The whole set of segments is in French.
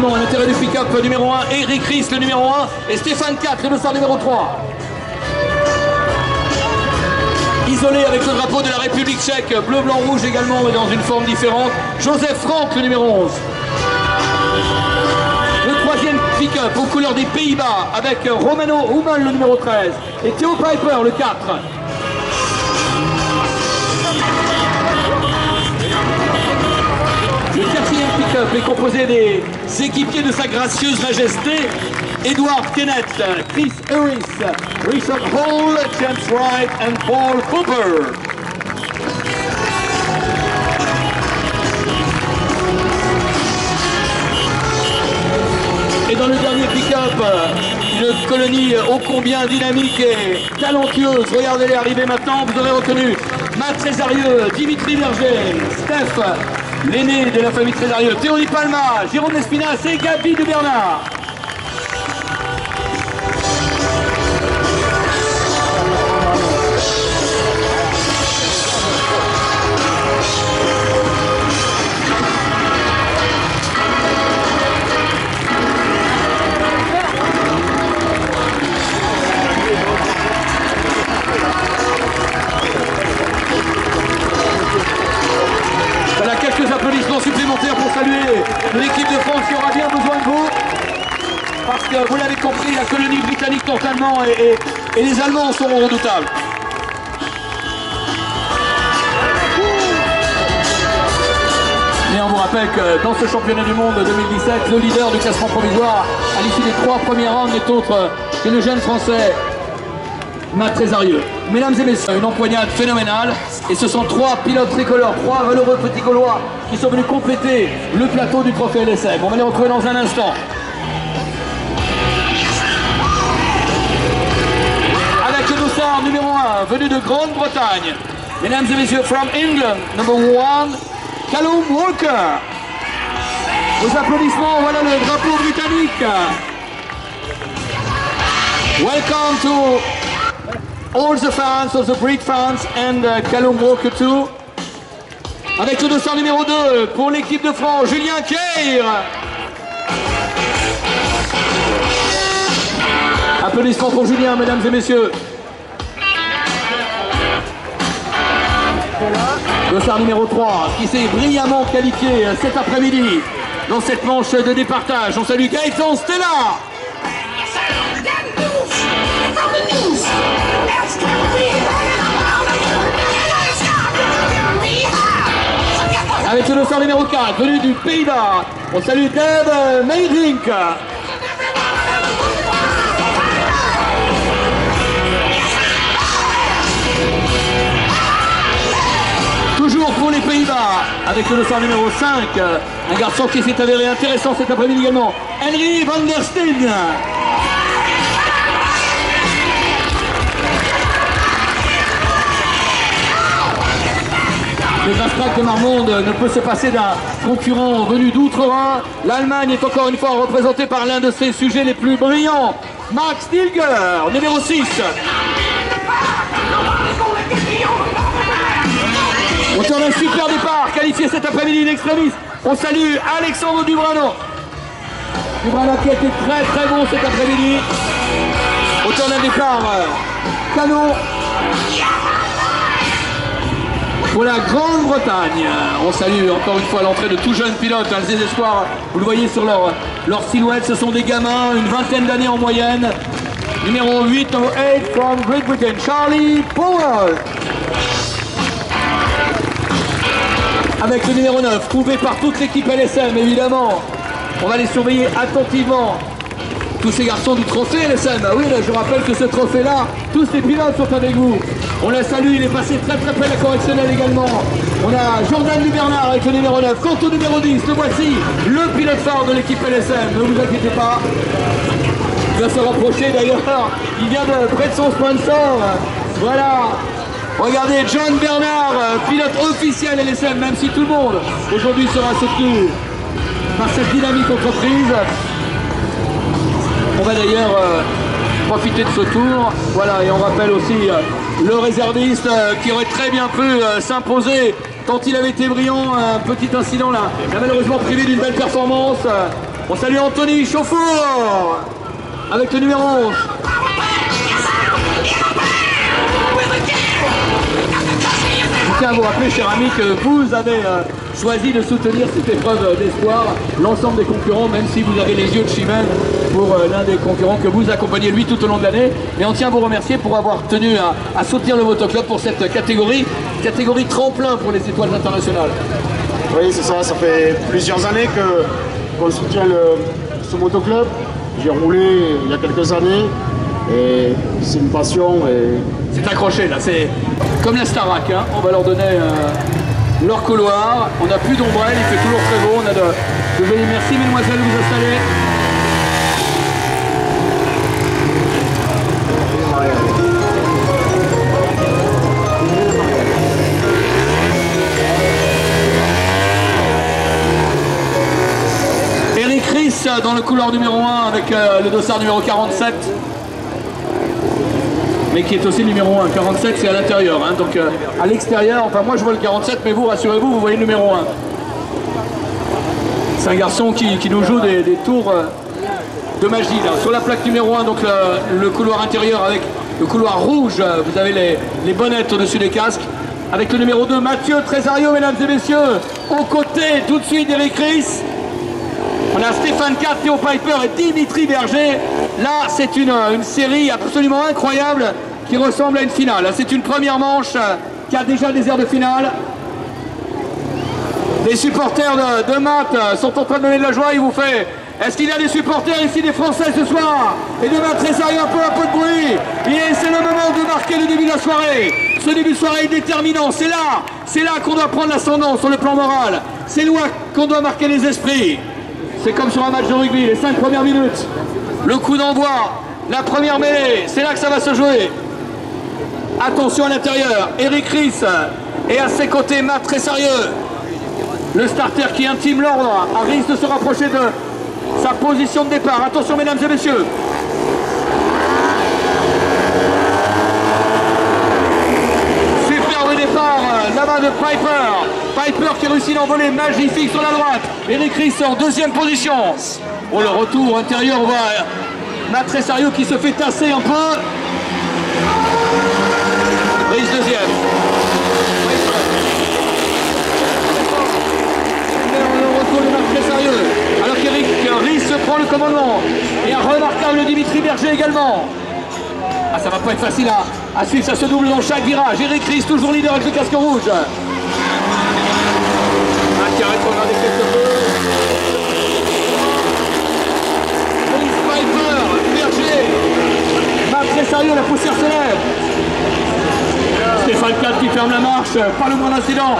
rapidement à l'intérieur du pick-up numéro 1, Eric Ries le numéro 1 et Stéphane 4 le dossard numéro 3. Isolé avec le drapeau de la République tchèque, bleu, blanc, rouge également, mais dans une forme différente, Joseph Frank le numéro 11. Le troisième pick-up aux couleurs des Pays-Bas avec Romano Hummel le numéro 13 et Theo Piper le 4. Le quatrième pick-up est composé des équipiers de sa gracieuse majesté, Edward Kennett, Chris Harris, Richard Hall, James Wright and Paul Cooper. Et dans le dernier pick-up, une colonie ô combien dynamique et talentueuse. Regardez-les arriver maintenant, vous aurez reconnu Matt Trésarieux, Dimitri Berger, Steph, l'aîné de la famille Trésarieux, Théonie Palma, Jérôme Espinas et Gabi de Bernard. Voilà quelques applaudissements supplémentaires pour saluer l'équipe de France qui aura bien besoin de vous. Parce que vous l'avez compris, la colonie britannique totalement et les Allemands seront redoutables. Et on vous rappelle que dans ce championnat du monde 2017, le leader du classement provisoire à l'issue des 3 premiers rounds n'est autre que le jeune français Matt Trésarieux. Mesdames et messieurs, une empoignade phénoménale. Et ce sont 3 pilotes tricolores, 3 valeureux petits Gaulois qui sont venus compléter le plateau du trophée LSM. On va les retrouver dans un instant. Avec le dossard numéro 1, venu de Grande-Bretagne. Mesdames et messieurs, from England, number 1, Callum Walker. Aux applaudissements, voilà le drapeau britannique. Welcome to all the fans, all the Brit fans and Callum Walker too. Avec le dossard numéro 2 pour l'équipe de France, Julien Keir. Applaudissements pour Julien, mesdames et messieurs. Dossard numéro 3 qui s'est brillamment qualifié cet après-midi dans cette manche de départage. On salue Gaëtan Stella. Avec le dossard numéro 4, venu du Pays-Bas, on salue Dave Meyrink. Toujours pour les Pays-Bas, avec le dossard numéro 5, un garçon qui s'est avéré intéressant cet après-midi également, Henry van der Steen. Le Fast-Track de Marmande ne peut se passer d'un concurrent venu d'outre-Rhin. L'Allemagne est encore une fois représentée par l'un de ses sujets les plus brillants, Max Dilger, numéro 6. On tourne un super départ, qualifié cet après-midi in extremis. On salue Alexandre Dubrano. Dubrano qui a été très très bon cet après-midi. On tourne un départ canon. Pour la Grande-Bretagne, on salue encore une fois l'entrée de tout jeunes pilotes, les espoirs, vous le voyez sur leur silhouette, ce sont des gamins, une vingtaine d'années en moyenne. Numéro 8, number 8 from Great Britain, Charlie Powell. Avec le numéro 9, trouvé par toute l'équipe LSM évidemment. On va les surveiller attentivement. Tous ces garçons du trophée LSM, oui, là, je rappelle que ce trophée-là, tous les pilotes sont avec vous. On la salue, il est passé très très près de la correctionnelle également. On a Jordan Dubernard avec le numéro 9, quant au numéro 10, le voici, le pilote phare de l'équipe LSM, ne vous inquiétez pas. Il va se rapprocher d'ailleurs, il vient de près de son sponsor, voilà. Regardez, John Bernard, pilote officiel LSM, même si tout le monde aujourd'hui sera soutenu par cette dynamique entreprise. On va d'ailleurs profiter de ce tour. Voilà, et on rappelle aussi le réserviste qui aurait très bien pu s'imposer quand il avait été brillant. Un petit incident là, il a malheureusement privé d'une belle performance. On salue Anthony Chauffour avec le numéro 11. Je tiens à vous rappeler, cher ami, que vous avez choisi de soutenir cette épreuve d'espoir, l'ensemble des concurrents, même si vous avez les yeux de Chimène pour l'un des concurrents que vous accompagnez lui tout au long de l'année. Et on tient à vous remercier pour avoir tenu à soutenir le motoclub pour cette catégorie tremplin pour les étoiles internationales. Oui, c'est ça, ça fait plusieurs années qu'on soutient ce motoclub. J'ai roulé il y a quelques années et c'est une passion. C'est accroché là, c'est comme la Starac, hein. On va leur donner leur couloir, on n'a plus d'ombrelle, il fait toujours très beau, on a de venir. Merci mesdemoiselles de vous installer. Eric Ries dans le couloir numéro 1 avec le dossard numéro 47. Mais qui est aussi le numéro 1. 47 c'est à l'intérieur, hein, donc à l'extérieur, enfin moi je vois le 47, mais vous rassurez-vous, vous voyez le numéro 1. C'est un garçon qui nous joue des tours de magie là. Sur la plaque numéro 1, donc le couloir intérieur avec le couloir rouge, vous avez les bonnettes au-dessus des casques. Avec le numéro 2, Mathieu Trésario, mesdames et messieurs, aux côtés tout de suite d'Eric Ries. On a Stéphane Cat, Théo Piper et Dimitri Berger. Là, c'est une série absolument incroyable qui ressemble à une finale. C'est une première manche qui a déjà des airs de finale. Les supporters de Matt sont en train de donner de la joie. Il vous fait... Est-ce qu'il y a des supporters ici, des Français ce soir? Et de Matt Trésario, un peu de bruit. Et c'est le moment de marquer le début de la soirée. Ce début de soirée est déterminant. C'est là qu'on doit prendre l'ascendant sur le plan moral. C'est là qu'on doit marquer les esprits. C'est comme sur un match de rugby, les 5 premières minutes. Le coup d'envoi, la première mêlée, c'est là que ça va se jouer. Attention à l'intérieur, Eric Ries et à ses côtés Matt Trésario. Le starter qui intime l'ordre à Ries de se rapprocher de sa position de départ. Attention mesdames et messieurs. Superbe départ là-bas de Piper qui réussit l'envolée magnifique sur la droite. Eric Ries en deuxième position. Pour le retour intérieur, on voit Matt Trésario qui se fait tasser un peu. Ries deuxième. Le retour de Matt Trésario. Alors qu'Eric Ries prend le commandement. Et un remarquable Dimitri Berger également. Ah, ça va pas être facile à suivre, ça se double dans chaque virage. Eric Ries toujours leader avec le casque rouge. Qui a rétrogradé quelque peu. Piper, Berger, Matt Trésario, la poussière se lève. Stéphane Cat qui ferme la marche, pas le moins d'incident.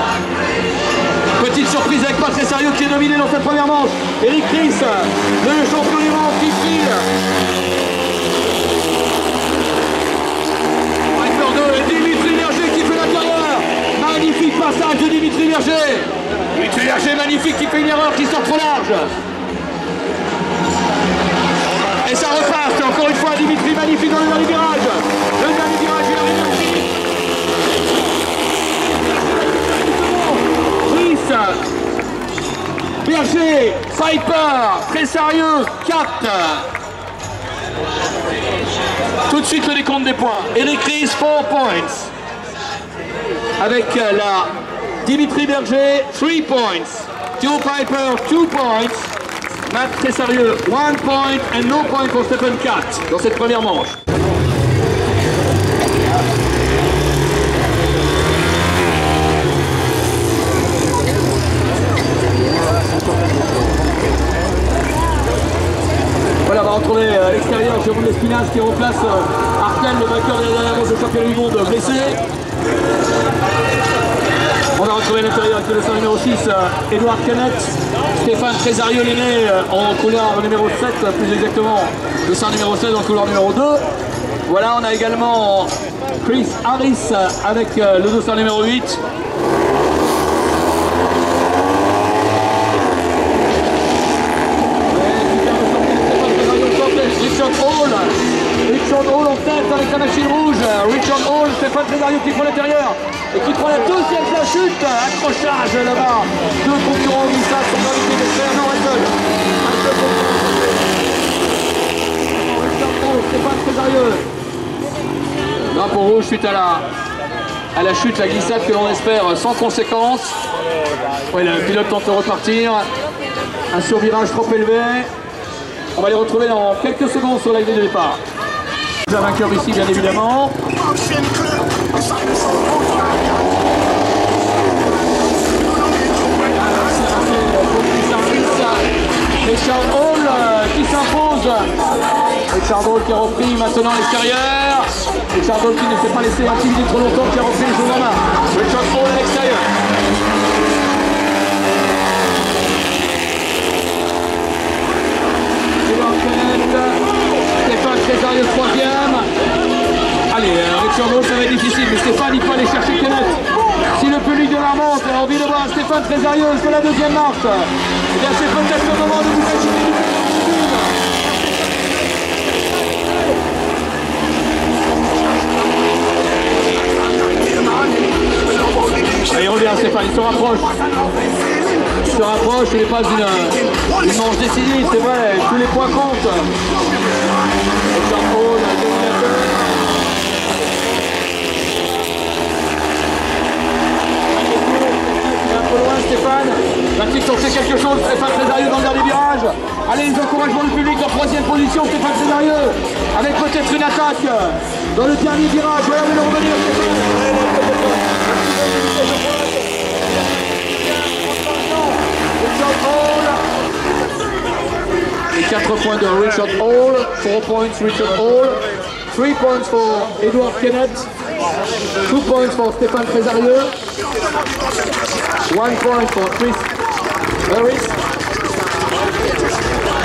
Petite surprise avec Matt Trésario qui est dominé dans cette première manche. Eric Ries, le champion du monde qui file. Piper 2 et Dimitri Berger qui fait l'intérieur. Magnifique passage de Dimitri Berger. Dimitri Berger magnifique qui fait une erreur qui sort trop large. Et ça repasse encore une fois Dimitri magnifique dans le dernier virage. Le dernier virage il arrive aussi. Ries, Berger, Piper, Trésario, 4. Tout de suite le décompte des points. Eric Ries 4 points. Avec la Dimitri Berger 3 points. Théo Piper 2 points. Matt Trésario 1 point and no point pour Stéphane Cat dans cette première manche. Voilà, on va retrouver l'extérieur Jérôme Lespinasse qui remplace Artel, le vainqueur de la dernière manche de championnat du monde blessé. On va retrouver l'intérieur avec le dossard numéro 6, Edouard Canet, Stéphane Trésario l'aîné en couloir numéro 7, plus exactement, dossard numéro 16 en couloir numéro 2. Voilà, on a également Chris Harris avec le dossard numéro 8. Richard Hall en tête avec la machine rouge. Richard Hall, Stéphane Trésario qui prend l'intérieur et qui prend la deuxième de la chute. Accrochage là-bas. Deux concurrents au glissade sont invités de faire. Non, Michael. drapeau rouge suite à la chute, la glissade que l'on espère sans conséquence. Ouais, le pilote tente de repartir. Un survirage trop élevé. On va les retrouver dans quelques secondes sur la grille de départ. Le vainqueur ici, bien évidemment. Richard Hall qui s'impose. Richard Hall qui a repris maintenant l'extérieur. Richard Hall qui ne s'est pas laissé intimider trop longtemps, qui a repris le jeu en main. Richard Hall à l'extérieur. Stéphane Trézarieux, troisième. Allez, Richard Hall, ça va être difficile, mais Stéphane, il faut aller chercher Kenneth. Si le public de la montre a envie de voir Stéphane Trézarieux sur la deuxième marche, eh bien c'est peut-être le moment de vous agiter du Allez, il revient Stéphane, il se rapproche. Il se rapproche, il n'est pas une manche décisive, c'est vrai, tous les points comptent. Stéphane, va-t-il tenter quelque chose? Stéphane Trézarieux dans le dernier virage. Allez, les encouragements du public en troisième position. Stéphane Trézarieux avec peut-être une attaque dans le dernier virage. Regardez le revenir. Les 4 points de Richard Hall, 4 points Richard Hall, 3 points for Edward Kenneth, 2 points for Stéphane Trézarieux, 1 point for Chris Harris.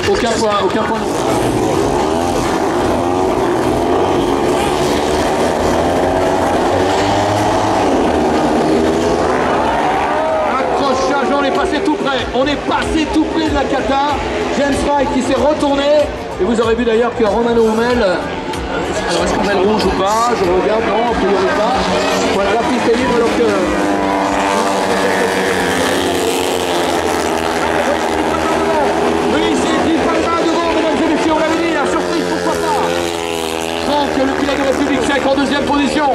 Aucun point non. Accrochage, on est passé tout près. On est passé tout près de la cata. James Wright qui s'est retourné. Et vous aurez vu d'ailleurs que Romano Hummel, alors est-ce qu'on a le rouge ou pas? Je regarde, non, a priori pas. Voilà, la piste est libre alors que... Le pilote de la République tchèque en deuxième position.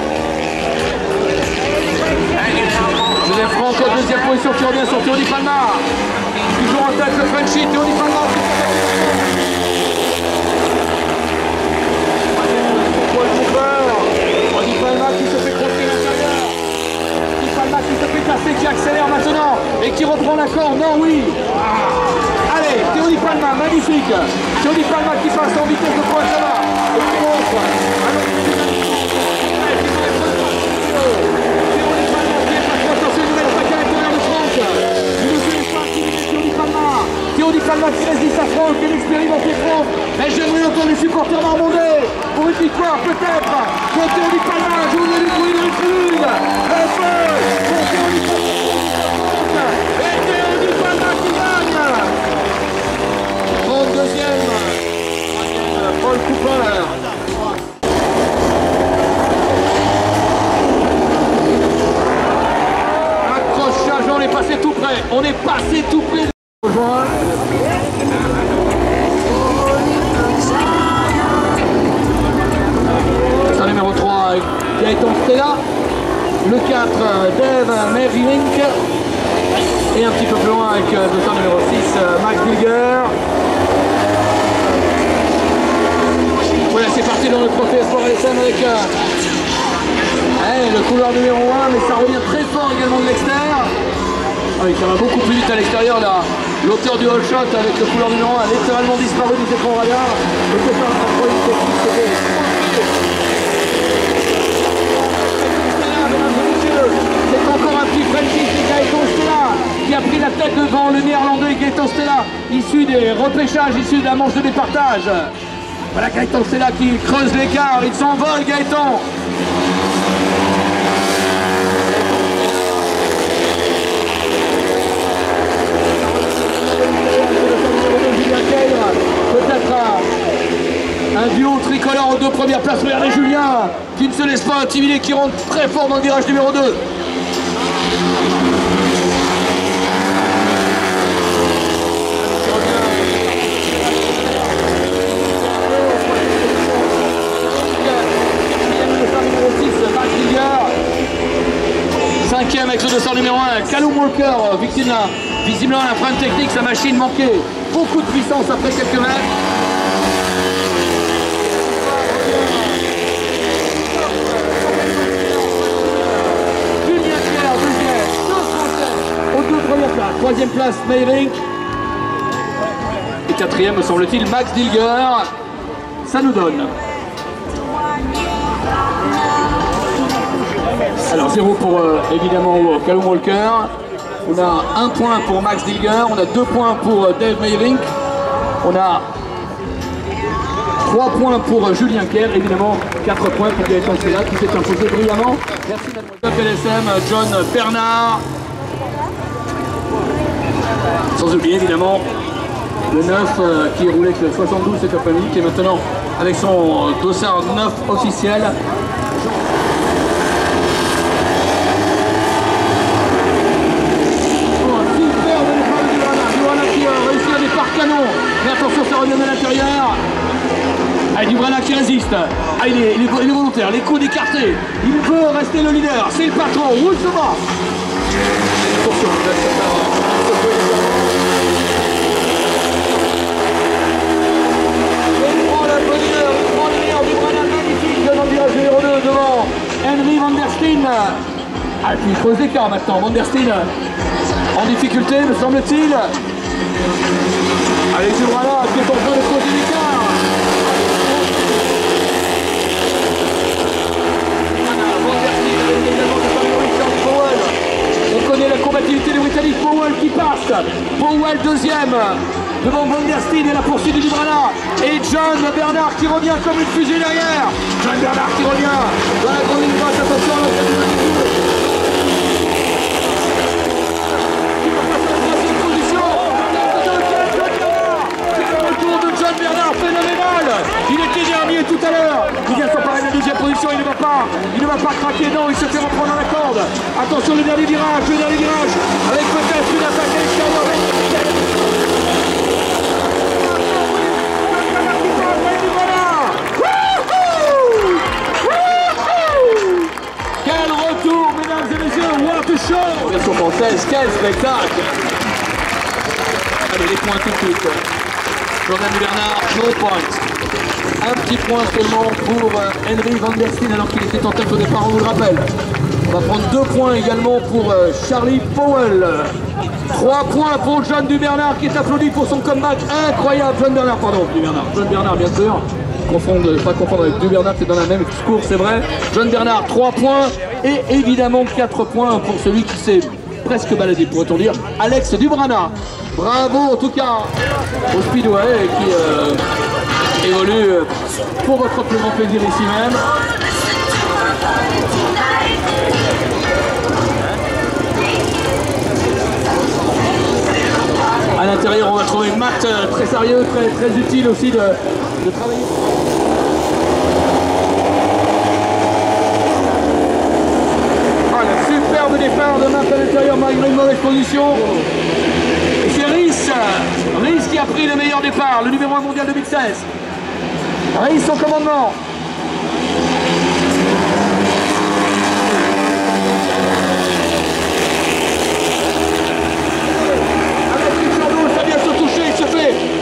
Joseph Franck en deuxième position qui revient sur Théonie Palma. Toujours en tête le Frenchy, Théonie Palma. Théonie Palma qui se fait croquer l'intérieur. Théonie Palma qui se fait casser, qui accélère maintenant et qui reprend la corde. Non, oui. Allez, Théonie Palma, magnifique. Théonie Palma qui passe en vitesse de pointe là-bas. Théonie Palma qui résiste à Franck, qui est l'expérimenté Franck. Mais j'aimerais entendre les supporters marmondais pour une victoire peut-être pour Théonie Palma. Je vous ai du bruit de la tribune. Un feu pour Théonie Palma. Et Théonie Palma qui gagne. 32e. Paul Cooper. Accrochage, on est passé tout près. On est passé tout près. C'est numéro 3, Gaëtan Stella. Le 4, Dave Merrink. Et un petit peu plus loin avec le numéro 6, Max Bilger. Voilà, c'est parti dans le trophée Sport LSM avec le couloir numéro 1, mais ça revient très fort également de l'extérieur. Ah oui, ça va beaucoup plus vite à l'extérieur là. L'auteur du all shot avec le couloir numéro 1 a littéralement disparu du écran radar. C'est encore un petit Frenchy, c'est Gaëtan Stella qui a pris la tête devant le néerlandais Gaëtan Stella, issu des repêchages, issu de la manche de départage. Voilà Gaëtan Stella qui creuse l'écart, il s'envole Gaëtan. Peut-être un duo tricolore aux 2 premières places. Regardez Julien qui ne se laisse pas intimider, qui rentre très fort dans le virage numéro 2. avec le 200 numéro 1, Callum Walker, visiblement un frein technique, sa machine manquait beaucoup de puissance après quelques mètres. Julien Clerc, deuxième, 2,37 aux deux premières places. Troisième place, Meyrink. Et quatrième, me semble-t-il, Max Dilger. Ça nous donne. Alors 0 pour évidemment Callum Walker. On a 1 point pour Max Dilger. On a 2 points pour Dave Meyrink. On a 3 points pour Julien Clerc. Évidemment 4 points pour Gaëtan Sella qui s'est imposé brillamment. Merci mademoiselle LSM, John Bernard. Sans oublier évidemment le 9 qui roulait avec le 72, c'est compagnie, qui est maintenant avec son dossard 9 officiel. Canon, mais attention, ça revient à l'intérieur. Ah, Dubrana qui résiste. Ah, il est volontaire, les coudes écartés. Il veut rester le leader. C'est le patron. Roule se bat. Attention, il prend la bonne heure, il prend le meilleur. Dubrana magnifique devant le virage numéro 2 devant Henry Van Der Steen. Ah, puis il pose l'écart maintenant. Van Der Steen en difficulté, me semble-t-il. Allez, Dubrana qui est en train de poser l'écart. On connaît la combativité des Britanniques. Powell qui passe. Powell deuxième devant Van Der Steen et la poursuite de Dubrana. Et John Bernard qui revient comme une fusée derrière. John Bernard qui revient dans la grande ligne droite. Attention à l'entrée de John Bernard, phénoménal. Il était dernier tout à l'heure. Il vient s'emparer de la deuxième position. Il ne va pas craquer. Non, il se fait reprendre dans la corde. Attention, le dernier virage. Avec peut-être une attaque à l'extérieur. Quel retour, mesdames et messieurs. What a show. Version française, quel spectacle. Allez, les points tout de suite. Jordan Bernard, no point. Un petit point seulement pour Henry Van Der Steen alors qu'il était en tête au départ, on vous le rappelle. On va prendre 2 points également pour Charlie Powell. 3 points pour John Dubernard qui est applaudi pour son comeback incroyable. John Bernard, bien sûr. Pas confondre avec Dubernard, c'est dans la même course, c'est vrai. John Bernard, 3 points. Et évidemment 4 points pour celui qui s'est presque baladé, pourrait-on dire, Alex Dubrana. Bravo en tout cas au Speedway qui évolue pour votre plus grand plaisir ici même. À l'intérieur on va trouver Matt très sérieux, très utile aussi de travailler. Ah, le superbe départ de Matt à l'intérieur malgré une mauvaise position. Et c'est Rhys qui a pris le meilleur départ, le numéro 1 mondial 2016. Rhys au commandement. Avec Richard Hall, ça vient se toucher,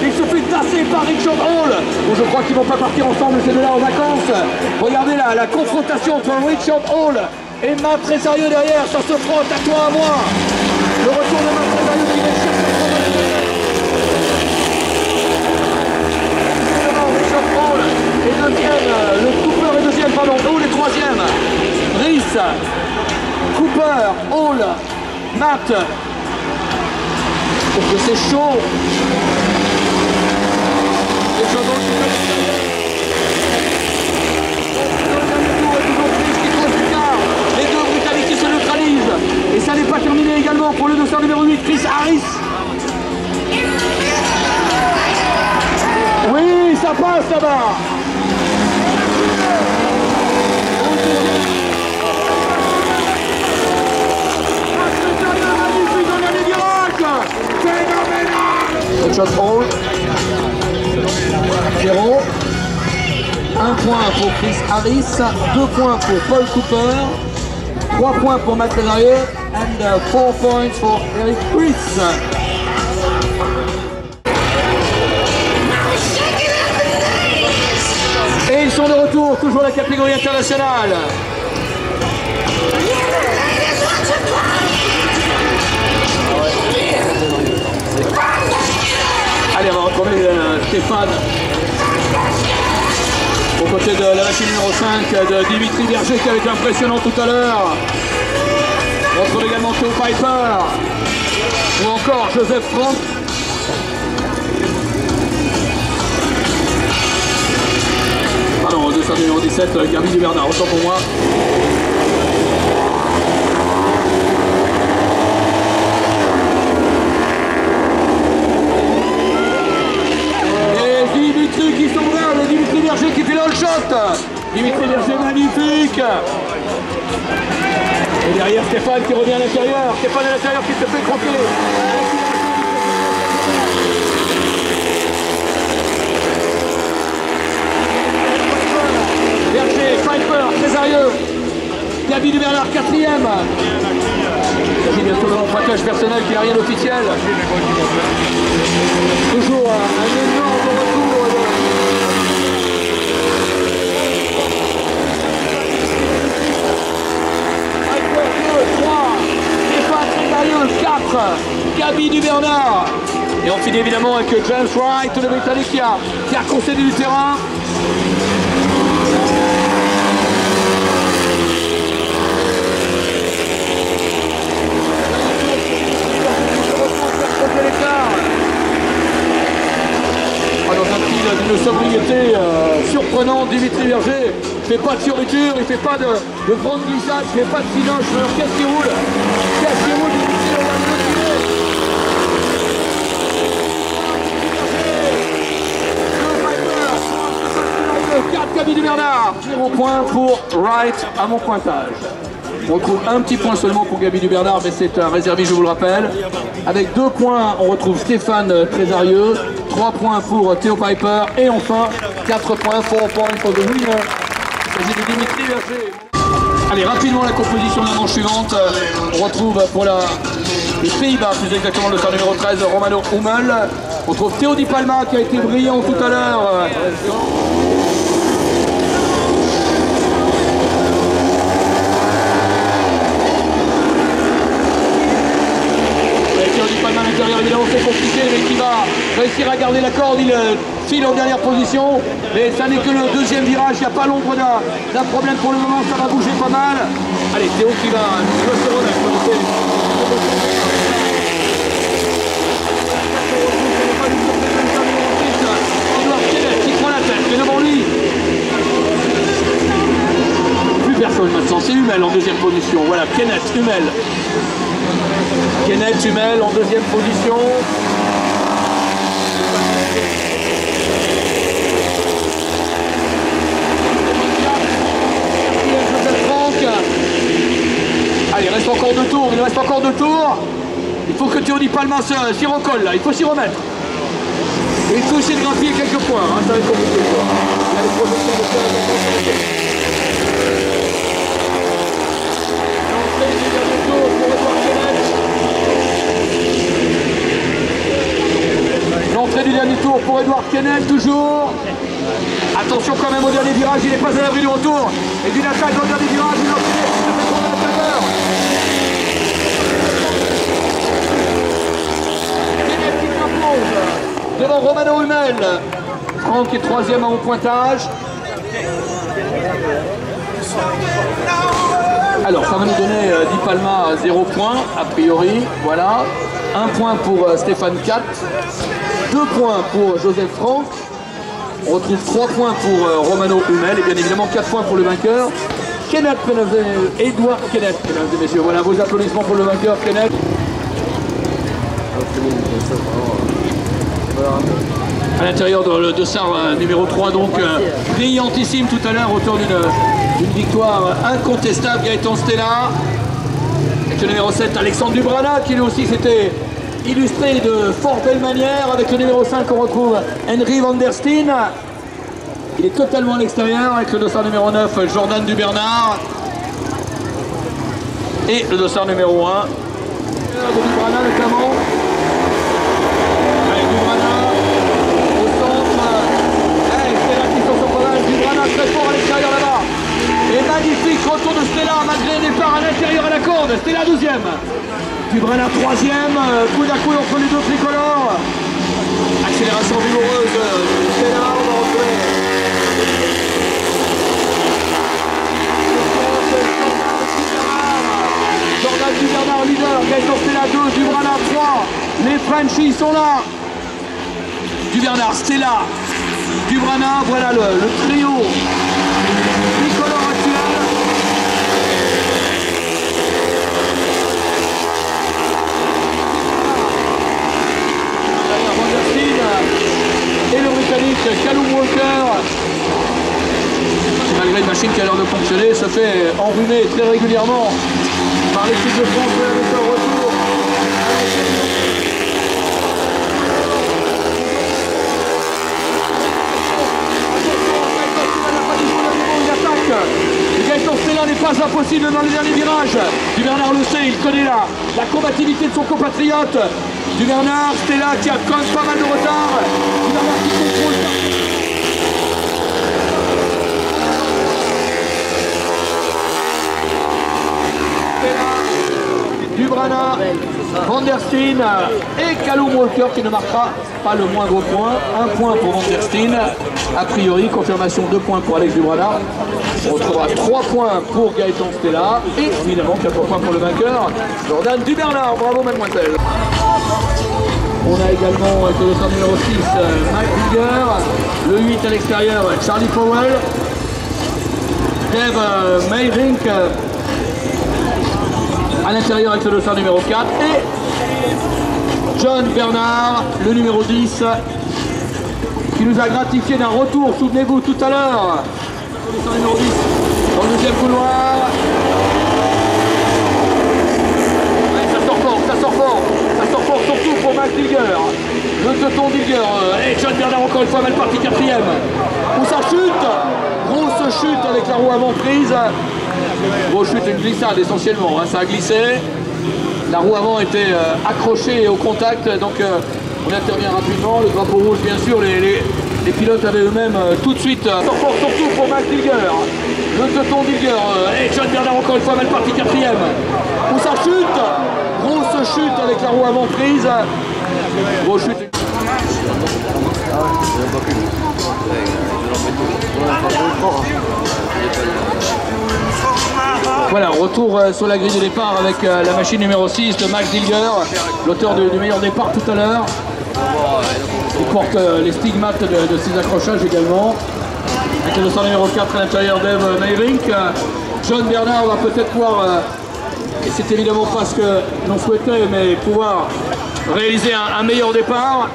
il se fait tasser par Richard Hall. Bon, je crois qu'ils ne vont pas partir ensemble ces deux-là en vacances. Regardez la confrontation entre Richard Hall et Matt très sérieux derrière, ça se frotte à toi à moi. Le retour de Matt très sérieux qui va chercher. Et deuxième, le Cooper est deuxième, pardon, Hall est troisième. Rhys, Cooper, Hall, Matt. Parce que c'est chaud. Les deux Britanniques qui se neutralisent. Et ça n'est pas terminé également pour le dossard numéro 8, Chris Harris. Oui, ça passe là-bas. Richard Hall. 0. 1 point pour Chris Harris. 2 points pour Paul Cooper. 3 points pour Matt Trésarieux and 4 points for Eric Fritz. Et ils sont de retour, toujours la catégorie internationale. Allez, on va retrouver Stéphane aux côtés de la machine numéro 5 de Dimitri Berger qui avait été impressionnant tout à l'heure. On retrouve également Theo Piper ou encore Joseph Franck. Pardon, au 200 numéro 17, Gabi Dubernard, autant pour moi. Et Dimitri qui s'envole, et Dimitri Berger qui fait le shot. Dimitri Berger magnifique. Et derrière Stéphane qui revient à l'intérieur. Stéphane à l'intérieur qui se fait croquer. Berger, Piper, Trésarieux, Gabi Dubernard, 4e. Gabi bien sûr dans le braquage personnel qui n'a rien d'officiel. Toujours un énorme retour. Piper 2, 3, Stéphane Trésarieux, 4, Gabi Dubernard. Et on finit évidemment avec James Wright, le Britannique qui a concédé du terrain. Dans un style d'une sobriété surprenante, Dimitri Berger ne fait pas de surliture, il ne fait pas de grande glissade, il ne fait pas de silence. Qu'est-ce qui roule? Qu'est-ce qui roule, Dimitri? On va le 4 Gabi Dubernard, 0 point pour Wright à mon pointage. On trouve un petit point seulement pour Gabi Dubernard, mais c'est un réserviste, je vous le rappelle. Avec 2 points, on retrouve Stéphane Trésarieux, 3 points pour Theo Piper, et enfin 4 points, 4 points pour the winner. Il s'agit de Dimitri Berger. Allez, rapidement la composition de la manche suivante. On retrouve pour les Pays-Bas, plus exactement le star numéro 13, Romano Hummel. On trouve Théo Di Palma qui a été brillant tout à l'heure. À l'intérieur, évidemment, c'est compliqué, mais qui va réussir à garder la corde. Il file en dernière position, mais ça n'est que le deuxième virage. Il n'y a pas l'ombre d'un problème pour le moment, ça va bouger pas mal. Allez, Théo qui va se remettre. Qui prend la tête, mais devant lui, plus personne maintenant, c'est Hummel en deuxième position. Voilà, Kenneth Hummel. Kenneth Hummel en deuxième position. Allez, il reste encore 2 tours, il reste encore 2 tours. Il faut que Théo Di Palma s'y recolle là, il faut s'y remettre. Et il faut essayer de grappiller quelques points, hein, ça va être compliqué. L'entrée du dernier tour pour Edouard Kennel, toujours. Attention quand même au dernier virage, il n'est pas à l'abri du retour. Et d'une attaque dans le dernier virage, il a fait tourner à l'intérieur. Kennel qui s'impose devant Romano Hummel. Franck est 3e à mon pointage. Alors ça va nous donner Di Palma 0 points a priori, voilà. 1 point pour Stéphane 4, 2 points pour Joseph Franck, on retrouve 3 points pour Romano Hummel et bien évidemment 4 points pour le vainqueur. Kenneth, Edouard Kenneth, mesdames et messieurs, voilà vos applaudissements pour le vainqueur Kenneth. À l'intérieur de le dossard numéro 3, donc brillantissime tout à l'heure autour d'une victoire incontestable. Gaëtan Stella, avec le numéro 7 Alexandre Dubrana qui lui aussi s'était illustré de fort belle manière. Avec le numéro 5 on retrouve Henry Van Der Steen, il est totalement à l'extérieur. Avec le dossard numéro 9 Jordan Dubernard. Et le dossard numéro 1. De Dubrana notamment. Allez, Dubrana au centre. C'est là qui sont pas mal. Dubrana très fort à l'extérieur là-bas. Et magnifique retour de Stella malgré un départ à l'intérieur à la corde. Stella deuxième. Dubrana troisième. Coude à coude entre les deux tricolores. Accélération vigoureuse de Stella. On va retrouver. Jordan Dubernard leader, Gaëtan Stella 2, Dubrana 3, les Frenchies sont là. Dubernard, Stella, Dubrana, voilà le trio tricolore actuel. Van der Steen et le Britannique Callum Walker. Malgré une machine qui a l'air de fonctionner, ça fait enrhumer très régulièrement par l'équipe de France avec un retour. Gaëtan Stella n'est pas impossible dans les derniers virages. Dubernard le sait, il connaît la combativité de son compatriote. Dubernard, Stella qui a quand même pas mal de retard. Dubernard qui contrôle. Dubrana, Van der Steen et Callum Walker qui ne marquera pas le moindre point. Un point pour Van der Steen, a priori, confirmation 2 points pour Alex Dubrana. On retrouvera 3 points pour Gaëtan Stella et évidemment 4 points pour le vainqueur, Jordan Dubernard. Bravo mademoiselle. On a également avec le dossard numéro 6, Mike Digger, le 8 à l'extérieur, Charlie Powell, Dave Meyrink à l'intérieur avec le dossard numéro 4 et John Bernard, le numéro 10, qui nous a gratifié d'un retour, souvenez-vous tout à l'heure, le dossard numéro 10 dans le deuxième couloir. Ouais, ça sort fort surtout pour Max Digger, le teuton Digger, et John Bernard encore une fois mal parti quatrième, où ça chute, grosse chute avec la roue avant prise. Grosse chute, une glissade essentiellement, hein, ça a glissé. La roue avant était accrochée au contact, donc on intervient rapidement. Le drapeau rouge, bien sûr, les pilotes avaient eux-mêmes tout de suite. Surtout pour Max Digger, le teuton Digger, et John Bernard encore une fois mal parti quatrième. Où ça chute, grosse chute avec la roue avant prise. Grosse chute. Voilà, retour sur la grille de départ avec la machine numéro 6 de Max Digger, l'auteur du meilleur départ tout à l'heure. Il porte les stigmates de ses accrochages également. Avec le dossard numéro 4 à l'intérieur Dave Meyrink. John Bernard va peut-être pouvoir, et c'est évidemment pas ce que l'on souhaitait, mais pouvoir réaliser un meilleur départ.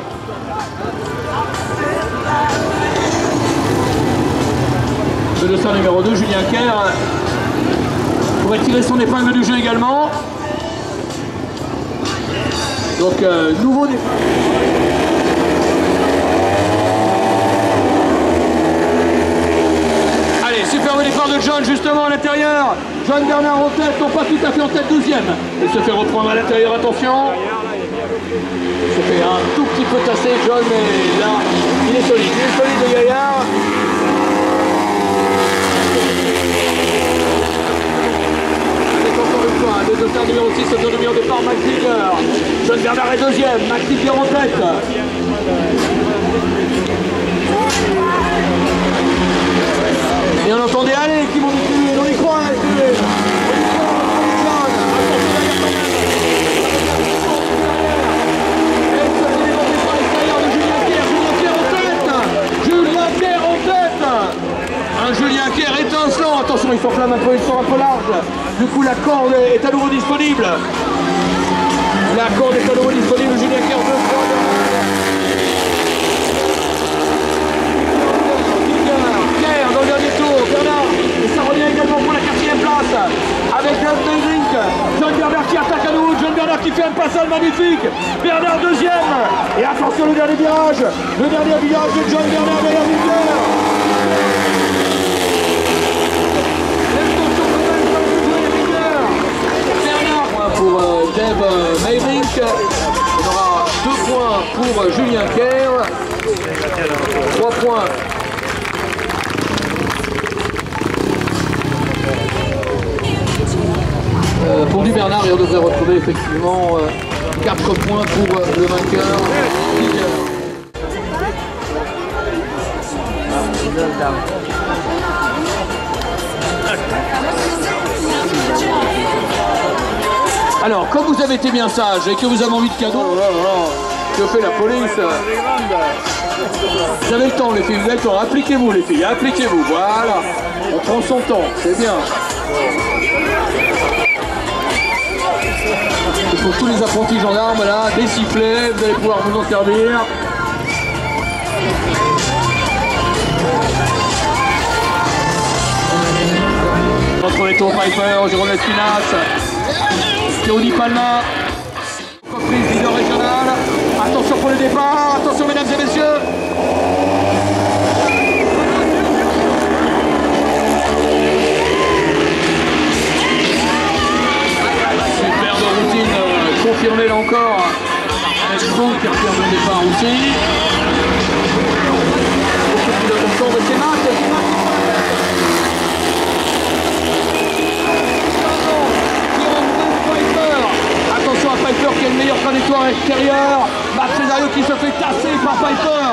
Le dossard numéro 2, Julien Kerr, pourrait tirer son épingle du jeu également. Donc, nouveau départ. Allez, superbe départ de John justement à l'intérieur. John Bernard en tête, non pas tout à fait en tête, deuxième. Il se fait reprendre à l'intérieur, attention. Il se fait un tout petit peu tasser, John, mais là, il est solide le gaillard. Le dossard numéro 6, au numéro départ, Max Digger. John Bernard est deuxième, Max Digger en tête. Et on entendait aller qui vont nous tuer, on y croit, tuer. Julien Kerr en tête. Un Julien Kerr étincelant, attention il s'enflamme un peu large, du coup la corde est à nouveau disponible. La corde est à nouveau disponible, Julien Kerr 2 points. Kerr dans le dernier tour, Bernard, et ça revient également pour la 4e place, avec Dave Meyrink, John Bernard qui attaque à nouveau, John Bernard qui fait un passage magnifique, Bernard deuxième, et attention le dernier virage de John Bernard derrière Digger. pour Dave Meyrink. On aura 2 points pour Julien Kerr. 3 points. Pour du Bernard, et on devrait retrouver effectivement 4 points pour le vainqueur. Alors, comme vous avez été bien sage et que vous avez envie de cadeaux, que fait la police? Vous avez le temps, les filles, vous avez le temps. Appliquez-vous, les filles, appliquez-vous. Voilà, on prend son temps, c'est bien. Et pour tous les apprentis gendarmes, là, des sifflets, vous allez pouvoir vous en servir. Entre les tours Piper, Jérôme Lespinasse, Théonie Palma, reprise leader régional. Attention pour le départ, attention mesdames et messieurs. Superbe routine confirmée là encore. Avec Franck qui refait le départ aussi. Beaucoup plus d'attention de ses matchs. Attention à Piper qui a une meilleure trajectoire extérieure. Max Cesario qui se fait tasser par Piper.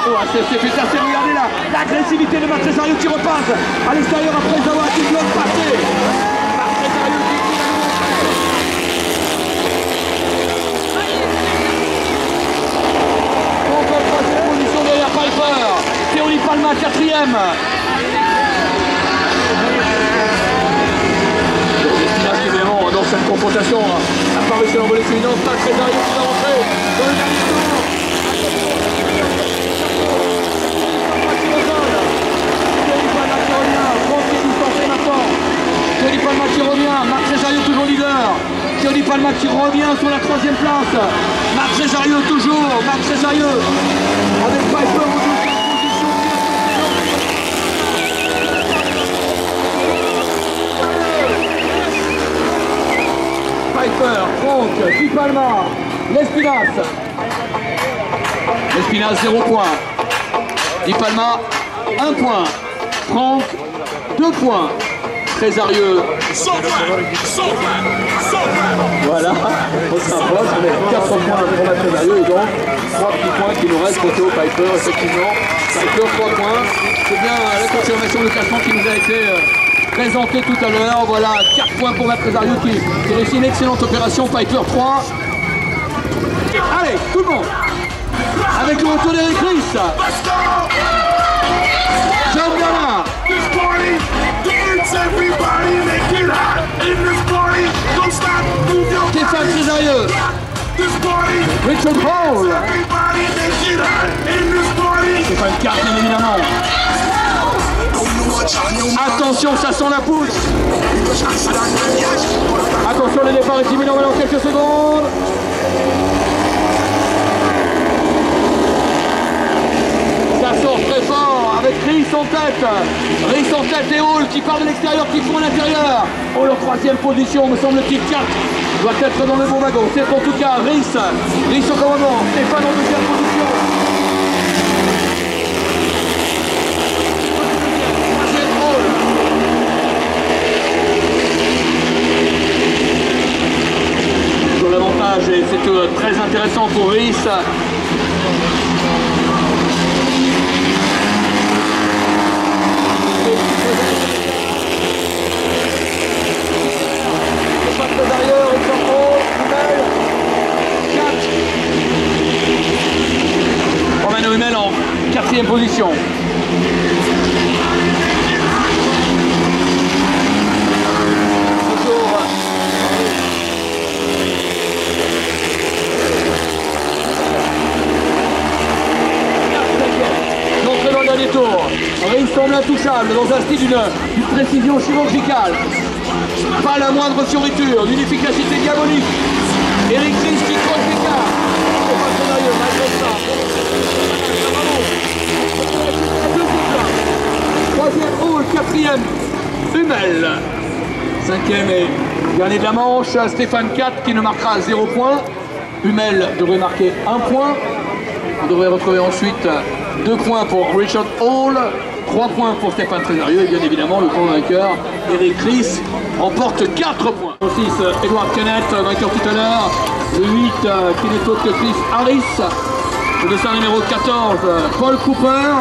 Oh, s'est fait tasser, regardez là. L'agressivité de Max Cesario qui repasse à l'extérieur après avoir été bloqué passé. Max Cesario qui encore troisième position derrière Piper. Théonie Palma quatrième. Évidemment, dans cette confrontation, apparaissait l'envolée évidente, Max Cesario qui va rentrer dans le dernier tour. Théonie Palma qui revient, Franck qui est distancé maintenant. Théonie Palma qui revient, Max Cesario toujours leader. Théonie Palma qui revient sur la troisième place. Max Cesario toujours, Max Cesario avec Piper au deuxième position. Piper, Franck, Di Palma, Lespinasse. Lespinasse 0 points. Di Palma 1 point. Franck 2 points. Cesario. Voilà, on s'imposse, on est 4 points pour la Cesario et donc 3 petits points qui nous restent côté au Piper, effectivement. Piper 3 points. C'est bien la confirmation de classement qui nous a été présenté tout à l'heure. Voilà, 4 points pour Max Cesario qui réussit une excellente opération. Piper 3. Allez, tout le monde. Avec le retour d'Eric Ries. John Bernard. Stéphane Cesario. Richard Paul. Stéphane Carte, bien évidemment. Attention, ça sent la poudre. Attention, le départ est imminent dans quelques secondes. Ça sort très fort avec Ries en tête. Ries en tête et Hall qui part de l'extérieur, qui font à l'intérieur. Oh, leur troisième position, me semble-t-il, 4 doit être dans le bon wagon. C'est en tout cas Ries. Ries au commandement. Stéphane en deuxième position. Sur l'avantage et c'est très intéressant pour Ries. Romano Hummel en 4e position. L'entrée dans le dernier tour. Ries semble intouchable dans un style d'une précision chirurgicale. Pas la moindre fioriture, d'une efficacité diabolique. Eric Ries qui croise l'écart. C'est pas scénario, malgré ça. Troisième Hall, 4e Hummel. 5e et Dernier de la manche, Stéphane 4 qui ne marquera 0 points. Hummel devrait marquer 1 point. On devrait retrouver ensuite 2 points pour Richard Hall, 3 points pour Stéphane Trésarieux et bien évidemment le grand vainqueur, Eric Ries, remporte 4 points. Au 6, Edward Kennett, vainqueur tout à l'heure. Le 8, qui n'est autre que Chris Harris. Le dossard numéro 14, Paul Cooper.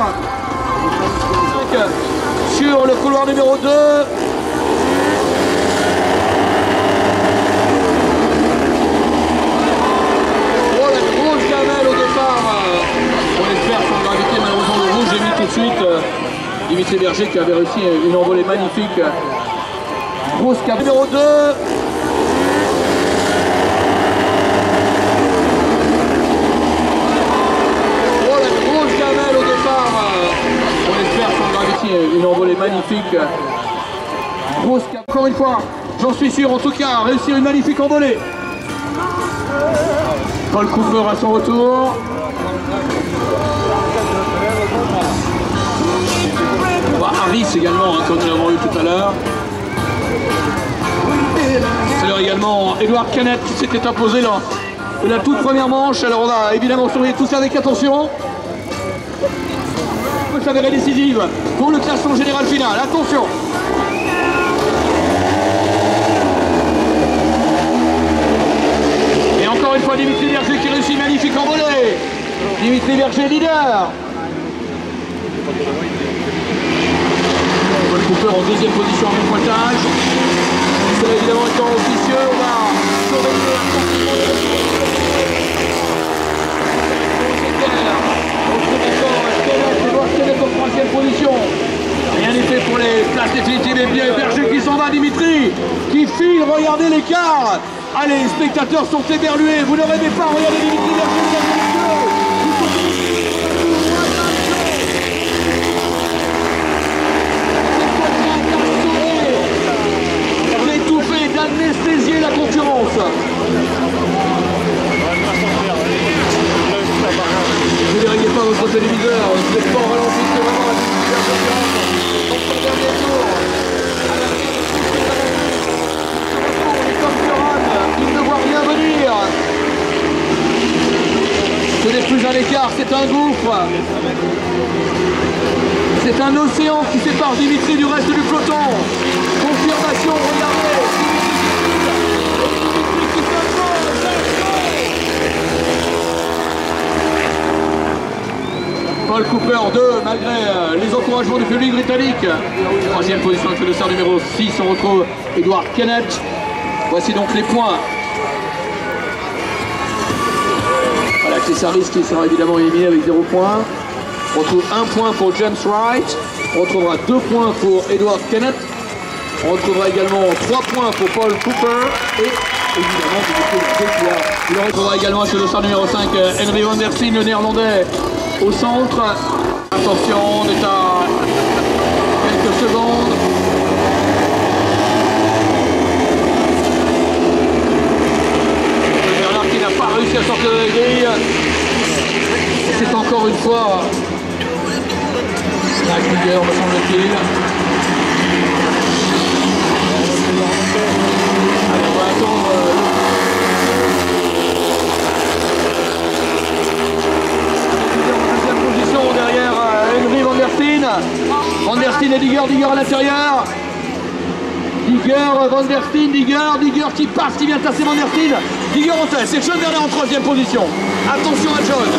Sur le couloir numéro 2. Au départ, on espère sans gravité, malheureusement le rouge, j'ai mis tout de suite Dimitri Berger qui avait réussi une envolée magnifique. Grosse cave numéro 2. Oh la grosse gamelle au départ, on espère sans gravité une envolée magnifique. Grosse cave, encore une fois, j'en suis sûr en tout cas, réussir une magnifique envolée. Paul Cooper à son retour. Harris également, comme nous l'avons eu tout à l'heure. C'est l'heure également Edward Kennett qui s'était imposé là de la toute première manche. Alors on va évidemment surveiller tout ça avec attention. Ça s'avérer décisive pour le classement général final. Attention. Encore une fois Dimitri Berger qui réussit magnifique envolée. Dimitri Berger leader. Paul Cooper en deuxième position en pointage. C'est là évidemment étant officieux. On va surveiller en troisième position. Rien n'est fait pour les places définitives et bien Berger qui s'en va, Dimitri qui file, regardez l'écart. Allez, les spectateurs sont éberlués, vous ne rêvez pas, regardez Dimitri Berger. D'étouffer, d'anesthésier la concurrence. Vous ne déréglez pas votre téléviseur, c'est sport ralenti, c'est vraiment la il ne voit rien venir. Ce n'est plus un écart, c'est un gouffre. C'est un océan qui sépare Dimitri du reste du peloton. Confirmation, regardez. Paul Cooper 2, malgré les encouragements du public britannique. Troisième position avec le dossard numéro 6, on retrouve Edward Kennett. Voici donc les points. Voilà, Chris Harris qui sera évidemment éliminé avec 0 points. On retrouve 1 point pour James Wright. On retrouvera 2 points pour Edward Kennett. On retrouvera également 3 points pour Paul Cooper. Et évidemment, on retrouvera également avec le dossard numéro 5, Henry van der Steen, le néerlandais, au centre. Attention, on est à quelques secondes. Bernard qui n'a pas réussi à sortir de la grille. Et c'est encore une fois la Krieger, me semble-t-il. Allez, on va attendre. Derrière Henry van der Steen. Van der Steen et Digger à l'intérieur. Digger, Van der Steen, Digger qui passe, qui vient tasser Van der Steen. Digger en tête, c'est John Bernard en troisième position. Attention à John.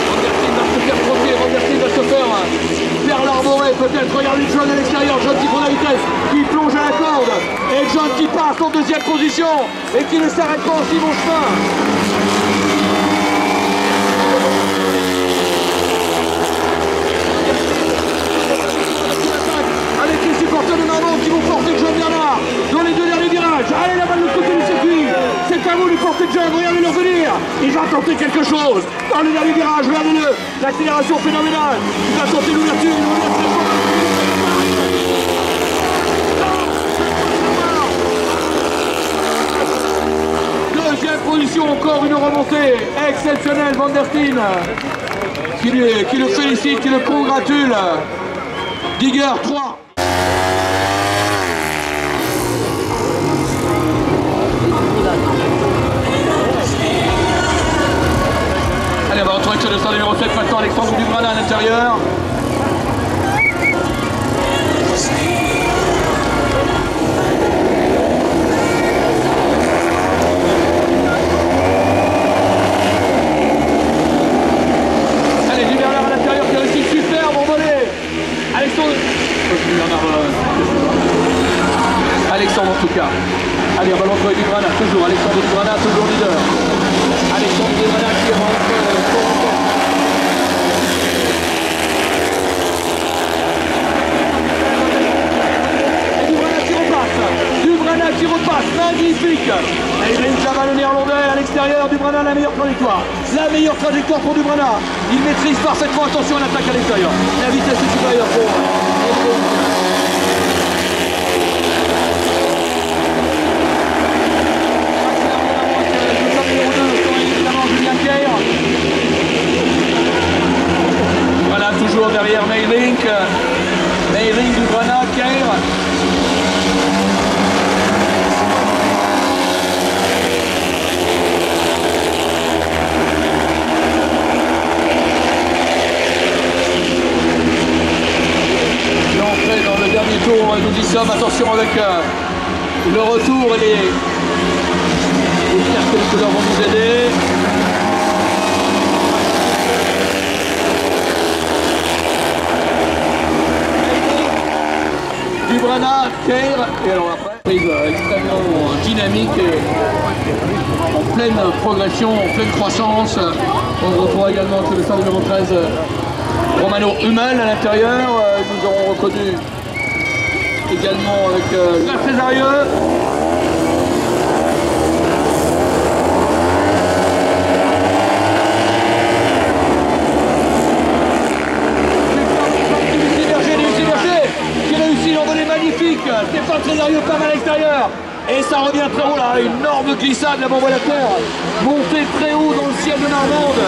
Van der Steen va se faire troquer, Van der Steen va se faire l'arborer peut-être. Regardez John à l'extérieur, John qui prend la vitesse, qui plonge à la corde. Et John qui passe en deuxième position et qui ne s'arrête pas en si bon chemin. Avec les supporters de Marmont qui vont porter John Bernard dans les deux derniers virages. Allez là-bas de l'autre côté du circuit. C'est à vous de porter John, regardez-le venir. Il va tenter quelque chose dans les derniers virages, regardez-le. L'accélération phénoménale. Il va tenter l'ouverture. Deuxième position, encore une remontée exceptionnelle, Van der Steen, qui le félicite, qui le congratule. Digger 3. Allez, on va retrouver sur le stand numéro 7 maintenant, Alexandre Dubrana à l'intérieur. Allez, du Bernard à l'intérieur qui réussit superbe envolée. Alexandre en tout cas. Allez, on va l'entrer Dubrana, toujours. Alexandre Dubrana, toujours leader. Alexandre Dubrana qui rentre. Dubrana qui repasse, magnifique. Et il va le néerlandais à l'extérieur. Dubrana, la meilleure trajectoire. La meilleure trajectoire pour Dubrana. Il maîtrise parfaitement, attention à l'attaque à l'extérieur. La vitesse est supérieure pour voilà, toujours derrière Meyrink. Meyrink, Dubrana, Keir. L'entrée dans le dernier tour, nous y sommes. Attention avec le retour et j'espère que les couleurs vont nous aider. Dubrana, Keir, et alors après, prise extrêmement dynamique et en pleine progression, en pleine croissance. On retrouve également sur le stand numéro 13 Romano Hummel à l'intérieur. Nous aurons reconnu également avec Césarieux. L'envolée magnifique, Stéphane Césarieux pas mal à l'extérieur et ça revient très haut là, une énorme glissade, la bombe à la terre, montée très haut dans le ciel de Normande.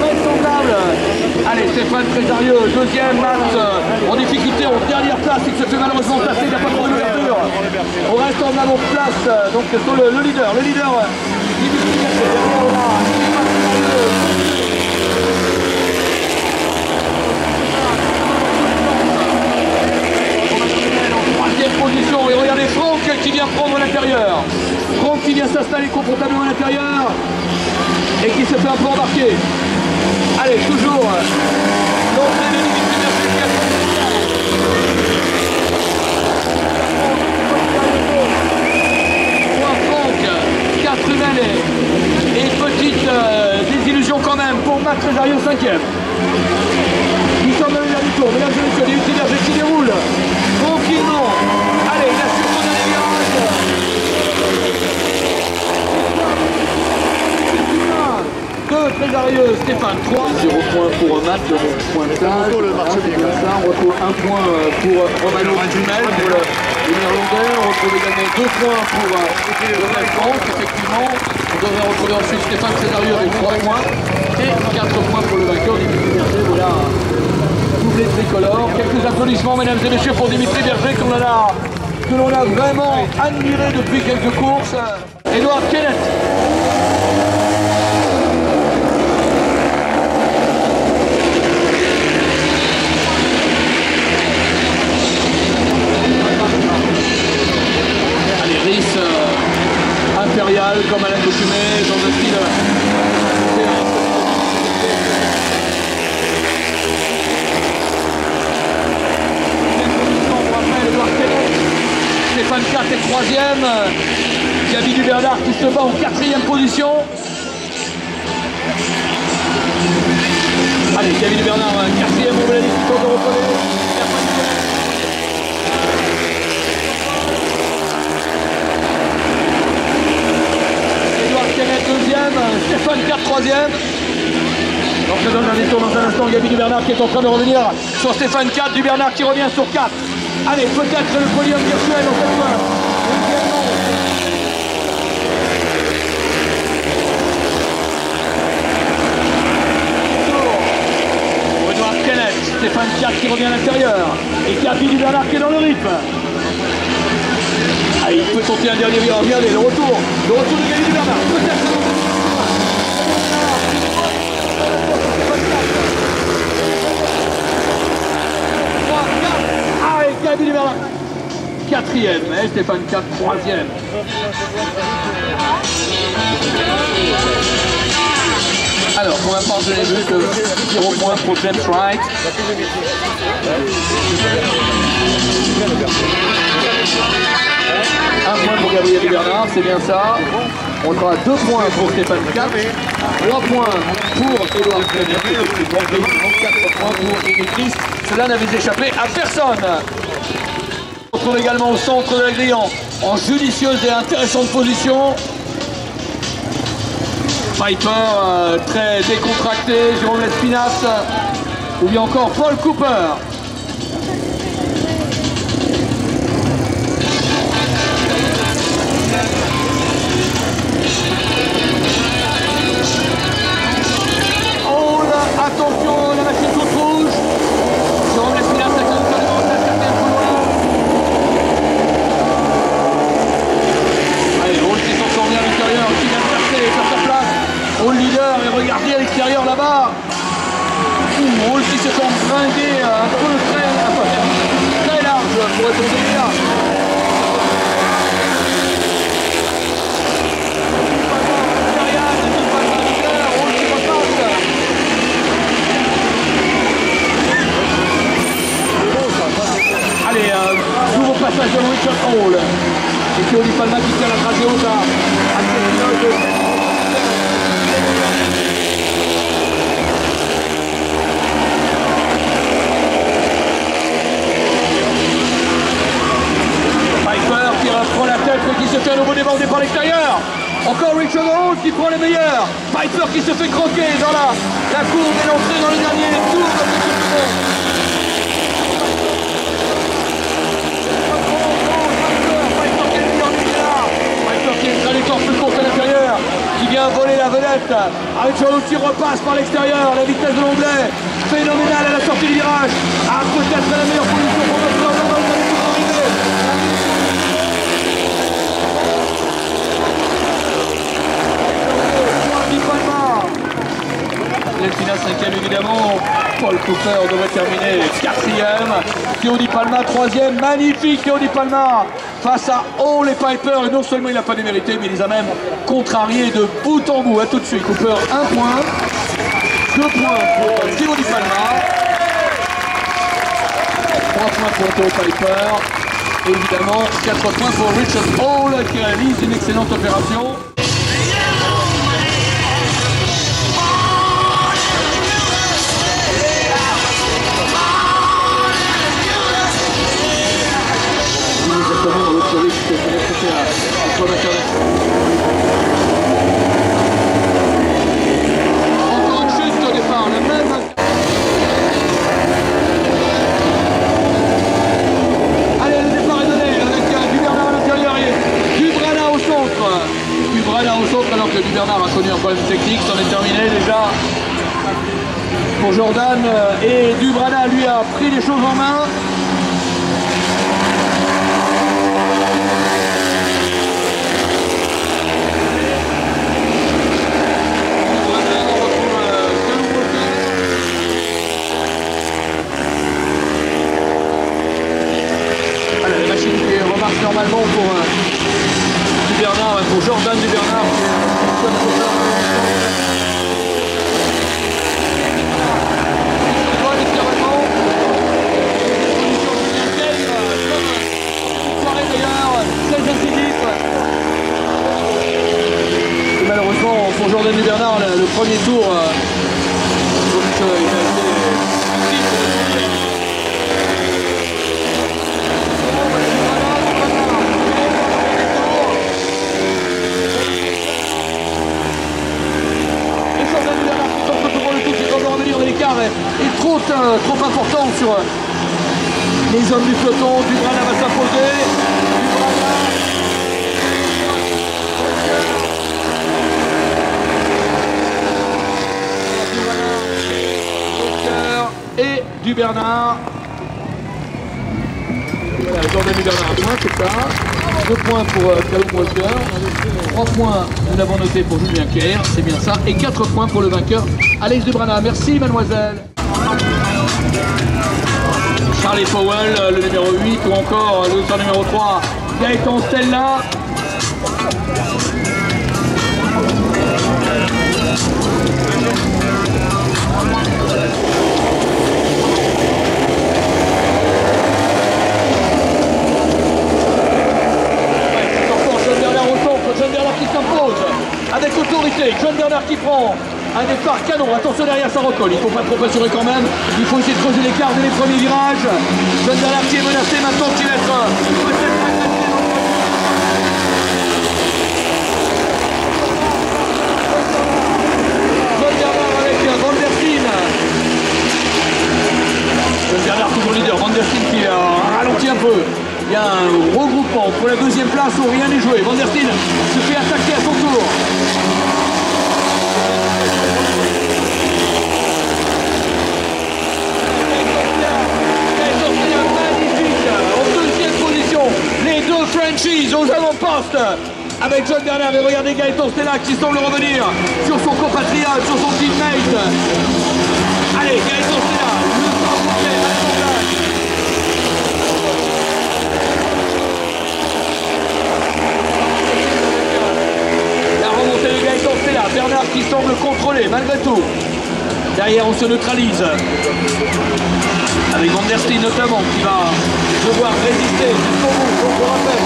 Très semblable. Allez, Stéphane Césarieux, deuxième match en difficulté, en dernière place, il se fait malheureusement passer, il n'y a pas trop d'ouverture. On reste en avant de place, donc sur le leader. Position et regardez Franck qui vient prendre l'intérieur. Franck qui vient s'installer confortablement à l'intérieur et qui se fait un peu embarquer. Allez, toujours l'entrée de Franck, 4 humaines et petite désillusion quand même pour Max Césarieux 5e. Nous sommes dans le dernier tour, mesdames et messieurs, les utilisateurs qui déroulent tranquillement. Allez, la surprise dans les virages. Césarieux, Stéphane 3. 0 points pour Matt, 0 pointage. On retrouve 1 point pour Romano Hummel, pour le néerlandais. On retrouve également 2 points pour Donald France, effectivement. On devrait retrouver ensuite Stéphane Césarieux avec 3 points. Et 4 points pour le vainqueur, Dimitri Berger. Voilà, doublé tricolore. Quelques applaudissements, mesdames et messieurs, pour Dimitri Berger, que l'on a vraiment admiré depuis quelques courses. Edouard Kenneth. Allez, Riss impérial comme à l'accoutumée, dans un style Stéphane 4 est 3e. Gabi Dubernard qui se bat en 4e position. Allez, Gabi Dubernard 4e, on va la discussion de reconnaître. Edouard Kenneth 2e, Stéphane 4 3e. Donc je donne un détour dans un instant. l'instant, Gabi Dubernard qui est en train de revenir sur Stéphane 4, Dubernard qui revient sur 4. Allez, peut-être le podium virtuel en cette fin. Stéphane 4 qui revient à l'intérieur et Gabi Dubernard qui est dans le rythme. Ah, il peut tenter un dernier virage. Regardez le retour de Gabi Dubernard. Peut-être. Ah, et Gabi Dubernard 4e et Stéphane 4 3e. Alors, pour l'instant, je l'ai vu, le 0 point pour James Wright. Un point pour Gabriel Dubernard, c'est bien ça. On aura 2 points pour Stéphane 4, 3 points pour Édouard Clément, 4 points pour Émile Christ. Cela n'avait échappé à personne. On se retrouve également au centre de la grille en judicieuse et intéressante position. Piper très décontracté, Jérôme Lespinasse ou bien encore Paul Cooper. Oh là, attention, la machine toute rouge. Jérôme Lespinasse a quand même la quatrième plus loin. Allez, Hall qui s'en sort bien à l'intérieur, qui vient de passer sur sa place. Hall leader et regardez à l'extérieur là-bas. Hall qui se sent fringué un peu très large pour être là. Allez, nouveau passage de Richard Hall. Et Théo Di Palma qui tient la tracée haute à cette pilote. Piper qui reprend la tête mais qui se fait à nouveau déborder par l'extérieur. Encore Richard Hall qui prend les meilleurs. Piper qui se fait croquer dans la courbe et l'entrée dans le dernier tour de cette seconde. Qui est une trajectoire plus courte à l'intérieur, qui vient voler la vedette. Richard Hall qui repasse par l'extérieur, la vitesse de l'anglais, phénoménale à la sortie du virage. Ah, peut-être la meilleure position pour notre homme, on va tout arriver. Lespinasse 5e évidemment, Paul Cooper devrait terminer 4e, Théo Di Palma 3e, magnifique Théo Di Palma face à Hall et Piper, et non seulement il n'a pas démérité, mais il les a même contrariés de bout en bout. A tout de suite, Cooper 1 point, 2 points pour Théo Di Palma, 3 points pour Théo Piper, et évidemment 4 points pour Richard Hall qui réalise une excellente opération. Encore une chute au départ, le même. Allez, le départ est donné avec Dubernard à l'intérieur et Dubrana au centre. Dubrana au centre alors que Dubernard a connu un problème technique, c'en est terminé déjà pour Jordan et Dubrana lui a pris les choses en main. Normalement pour Dubernard, pour Jordan Dubernard. Et malheureusement pour Jordan Dubernard, le premier tour trop important sur les hommes du peloton. Dubrana va s'imposer. Et du Bernard. Voilà, Jordan Bernard à point, c'est ça. 2 points pour Callum Walker. 3 points, nous l'avons noté pour Julien Kerr, c'est bien ça. Et 4 points pour le vainqueur, Alex Dubrana. Merci, mademoiselle. Charlie Powell, le numéro 8, ou encore le numéro 3, Gaëtan Stella. John Bernard qui s'impose avec autorité. John Bernard qui prend un départ canon. Attention derrière, ça recolle. Il ne faut pas trop assurer quand même. Il faut essayer de creuser l'écart dès les premiers virages. John Bernard qui est menacé maintenant, qui va être John Bernard avec Van der Steen. John Bernard toujours leader. Van der Steen qui a ralenti un peu. Il y a un regroupement pour la deuxième place où rien n'est joué. Van der Steen se fait attaquer à son tour. Magnifique en deuxième position. Les deux Frenchies aux avant-postes avec John Bernard. Et regardez Gaëtan Stella qui semble revenir sur son compatriote, sur son teammate. Allez, Gaëtan Stella, le temps complet à son place. Bernard qui semble contrôler malgré tout. Derrière on se neutralise. Avec Van der Steen notamment qui va devoir résister jusqu'au bout. Donc je rappelle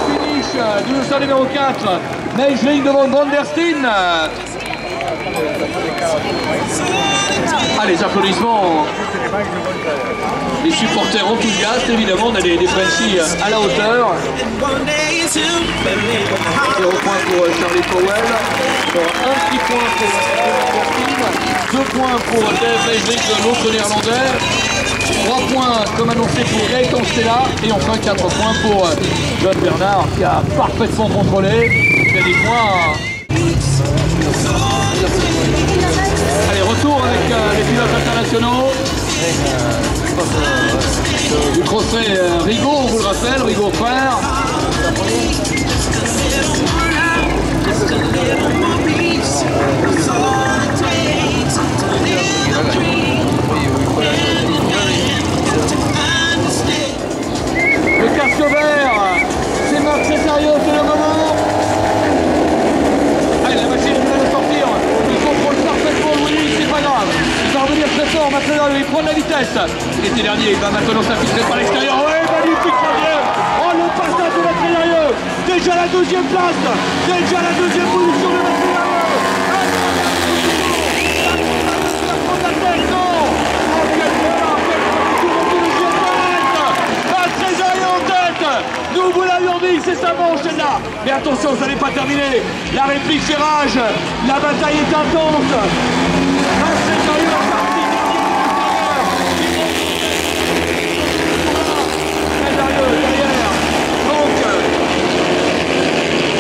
finish du dossard numéro 4. Meijling devant Van der Steen. Allez, les applaudissements. Les supporters enthousiastes, évidemment, on a des Frenchies à la hauteur. 0 points pour Charlie Powell, un petit point pour 2 points pour Dave Meijling, l'autre néerlandais, 3 points comme annoncé pour Gaëtan Stella, et enfin 4 points pour John Bernard qui a parfaitement contrôlé. Il y a des points. Allez, retour avec les pilotes internationaux. Du trophée Rigaud, on vous le rappelle, Rigaud frère. Le casque vert, c'est Marc Césario, c'est le moment. Allez, la machine vient de sortir. Il contrôle parfaitement Louis, c'est pas grave. Il va revenir très fort maintenant, il prend de la vitesse. Il était dernier, il va maintenant s'infiltrer par l'extérieur. Ouais, magnifique troisième. Oh, le passage de Mathieu. Déjà la deuxième place. Déjà la deuxième position de Mathieu. Nous vous l'avions dit, c'est sa manche là. Mais attention, ça n'est pas terminé. La réplique fait rage. La bataille est intense. Donc,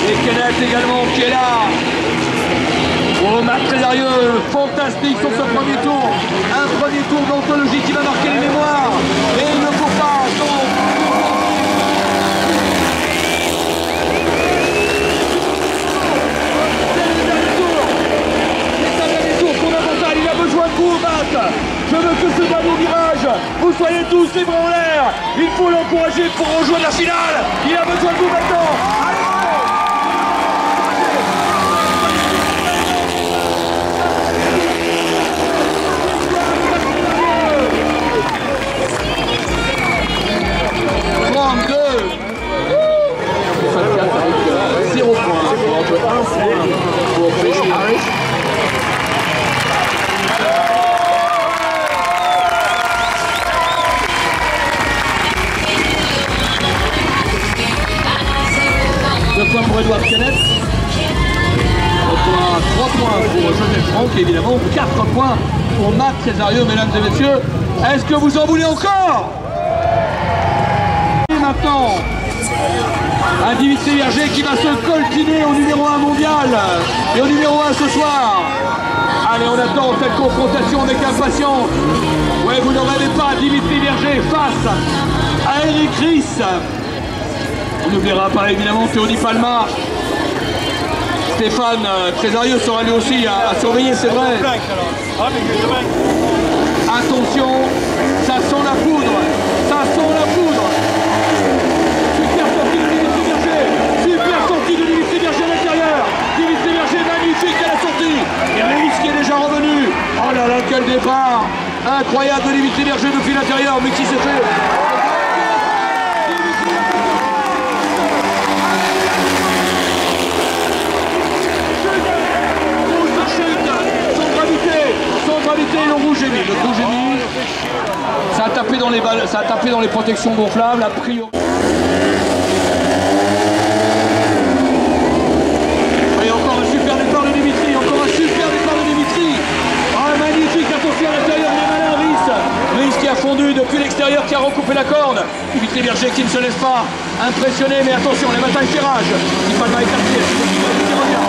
et Kenneth également qui est là. Oh, Marc Trézarieux, fantastique sur ce premier tour. Un premier tour d'anthologie qui va marquer les mémoires. Et il ne faut pas. Il a besoin de vous, Matt. Je veux que ce dernier virage, vous soyez tous les bras en l'air. Il faut l'encourager pour rejoindre la finale. Il a besoin de vous maintenant. Allez. Avec 0 points, entre 1 point pour Frédéric Harris. Joseph Franck, évidemment, 4 points pour Matt Cesario, mesdames et messieurs. Est-ce que vous en voulez encore? Et maintenant, un Dimitri Verger qui va se coltiner au numéro 1 mondial et au numéro 1 ce soir. Allez, on attend cette confrontation avec impatience. Ouais, vous ne rêvez pas, Dimitri Verger face à Eric Ries. On n'oubliera pas évidemment Théonie Palma. Stéphane Cesario sera lui aussi à surveiller, c'est vrai. Attention, ça sent la poudre, ça sent la poudre. Super sortie de Dimitri Verger à l'intérieur. Dimitri Verger magnifique à la sortie. Et Ries qui est déjà revenu. Oh là là, quel départ incroyable de Dimitri Verger depuis l'intérieur, mais qui s'est fait... Le rouge est mis, le rouge est mis. Ça a tapé dans les balles, ça a tapé dans les protections gonflables, a priori. Et encore un super départ de Dimitri, encore un super départ de Dimitri. Ah, magnifique, attention à l'intérieur, il est malin, Ries. Ries qui a fondu depuis l'extérieur, qui a recoupé la corde. Dimitri Verger qui ne se laisse pas impressionner, mais attention, les batailles tirage. Il passe dans les quartiers, qui revient.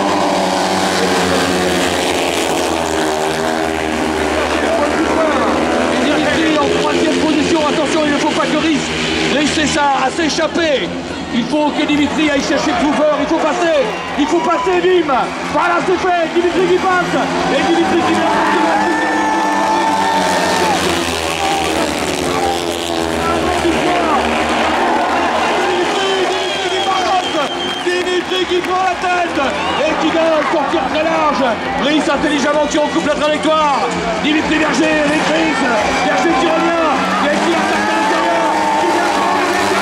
En troisième position, attention, il ne faut pas que Ries réussisse à s'échapper. Il faut que Dimitri aille chercher le pouvoir, il faut passer, bim. Voilà, c'est fait, Dimitri qui passe, et Dimitri qui vient. Dimitri qui prend la tête et qui doit sortir très large. Ries intelligemment qui recoupe la trajectoire. Dimitri Verger avec Ries. Verger qui revient et qui attaque à l'intérieur. Qui vient prendre l'intérieur.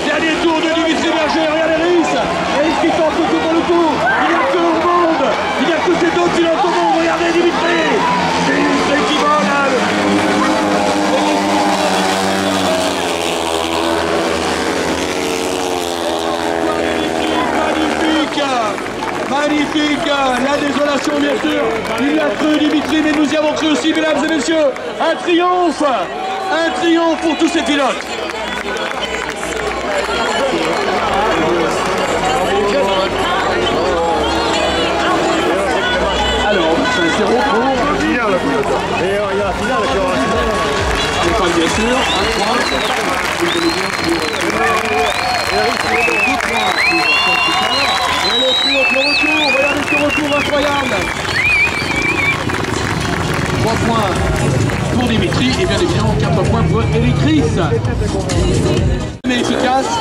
Dernier tour de Dimitri Verger. Regardez Ries. Et Ries qui tente le tour dans le tour. Il n'y a que au monde. Il n'y a que ces deux pilotes au monde. Regardez Dimitri. Dimitri qui vole. Magnifique, la désolation bien sûr, il l'a cru Dimitri, mais nous y avons cru aussi mesdames et messieurs, un triomphe pour tous ces pilotes. Alors, c'est 0 pour... Et il y a la finale qui aura... Stéphane bien sûr, 1 point. Et le retour, regardez ce retour incroyable. 3 points pour Dimitri et bien évidemment 4 points pour Eric Ries. Mais efficace.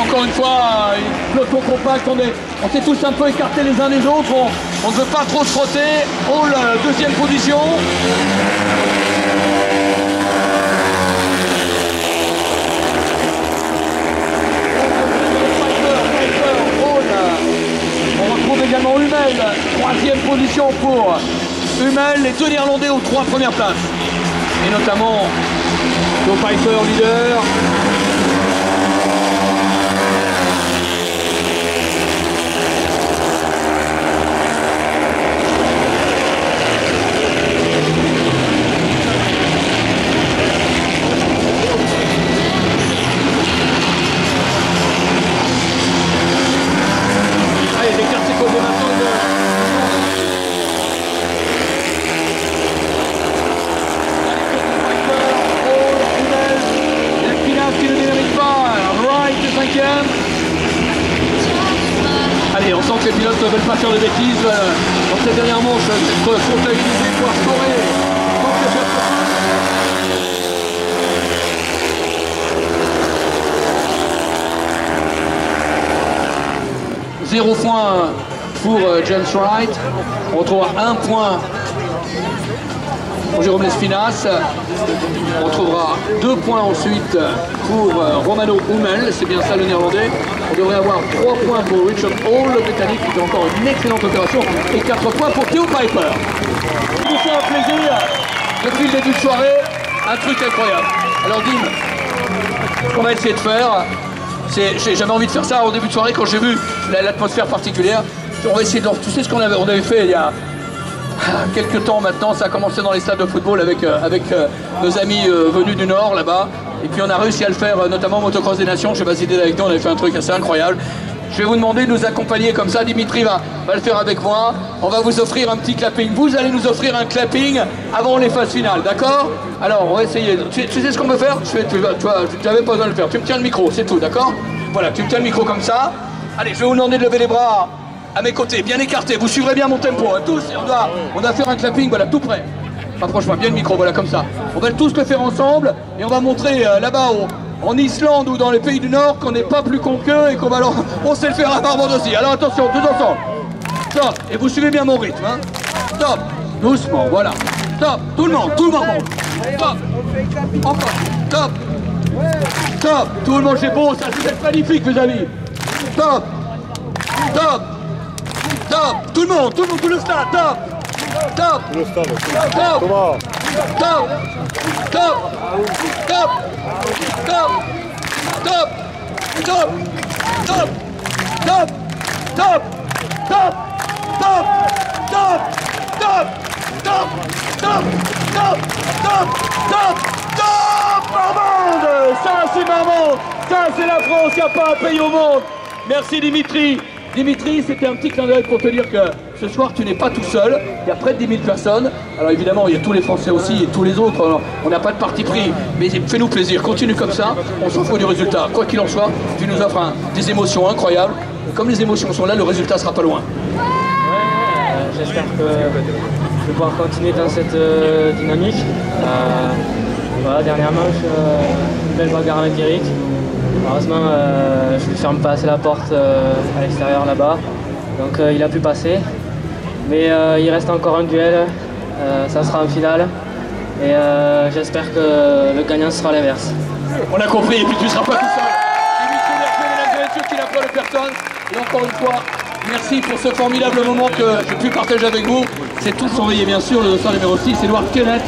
Encore une fois, peloton compact, on s'est tous un peu écartés les uns des autres, on ne veut pas trop se frotter. Oh, la deuxième position. On retrouve également Hummel, troisième position pour Hummel, les deux Néerlandais aux 3 premières places. Et notamment Joe Piper leader. Allez, on sent que les pilotes ne veulent pas faire de bêtises dans cette dernière manche, être comptabilisés pour scorer. 0 point pour James Wright. On retrouve 1 point pour Jérôme Lespinasse. On trouvera 2 points ensuite pour Romano Hummel, c'est bien ça le néerlandais. On devrait avoir 3 points pour Richard Hall, le britannique, qui fait encore une excellente opération, et 4 points pour Theo Piper. Tout ça un plaisir, depuis le début de soirée, un truc incroyable. Alors Dim, ce qu'on va essayer de faire, j'ai jamais envie de faire ça au début de soirée quand j'ai vu l'atmosphère particulière. On va essayer de... Tu sais ce qu'on avait fait il y a quelques temps maintenant, ça a commencé dans les stades de football avec nos amis venus du Nord là-bas. Et puis on a réussi à le faire notamment au Motocross des Nations, je sais pas si t'es avec nous, on avait fait un truc assez incroyable. Je vais vous demander de nous accompagner comme ça, Dimitri va le faire avec moi. On va vous offrir un petit clapping. Vous allez nous offrir un clapping avant les phases finales, d'accord? Alors on va essayer. Tu sais ce qu'on peut faire? Tu n'avais pas besoin de le faire. Tu me tiens le micro, c'est tout, d'accord? Voilà, tu me tiens le micro comme ça. Allez, je vais vous demander de lever les bras à mes côtés, bien écartés. Vous suivrez bien mon tempo, hein, tous. On doit faire un clapping, voilà, tout près. Rapproche-moi bien le micro, voilà, comme ça. On va tous le faire ensemble et on va montrer là-bas en Islande ou dans les pays du Nord qu'on n'est pas plus con qu'eux et qu'on va on sait le faire à Barbade aussi. Alors attention, tous ensemble. Stop. Et vous suivez bien mon rythme. Hein. Stop. Doucement, voilà. Stop. Tout le monde monte. Stop. Encore. Stop. Stop. Tout le monde, c'est beau, ça, c'est magnifique, mes amis. Stop. Stop. Stop. Tout le monde, tout le stade. Stop. Stop. Stop. Stop. Stop. Stop. Stop. Stop! Stop! Stop! Stop! Stop! Stop! Stop! Stop! Stop! Stop! Stop! Stop! Stop! Stop! Stop! Stop! Barbade! Ça c'est Barbade! Ça c'est la France, il n'y a pas un pays au monde! Merci Dimitri! Dimitri, c'était un petit clin d'œil pour te dire que ce soir tu n'es pas tout seul, il y a près de 10 000 personnes. Alors évidemment il y a tous les Français aussi et tous les autres, alors, on n'a pas de parti pris, mais fais-nous plaisir, continue comme ça, on s'en fout du résultat. Quoi qu'il en soit, tu nous offres des émotions incroyables, et comme les émotions sont là, le résultat sera pas loin. J'espère que je vais pouvoir continuer dans cette dynamique. Voilà, dernière manche, une belle bagarre avec Eric. Heureusement, je lui ferme pas assez la porte à l'extérieur là-bas, donc il a pu passer. Mais il reste encore un duel, ça sera en finale, et j'espère que le gagnant sera l'inverse. On a compris, et puis tu ne seras pas tout seul. Dimitri Mercier, mesdames et messieurs, qui n'a pas de personne. Et encore une fois, merci pour ce formidable moment que j'ai pu partager avec vous. C'est tout surveillé, bien sûr, le dossard numéro 6, Edward Kennett.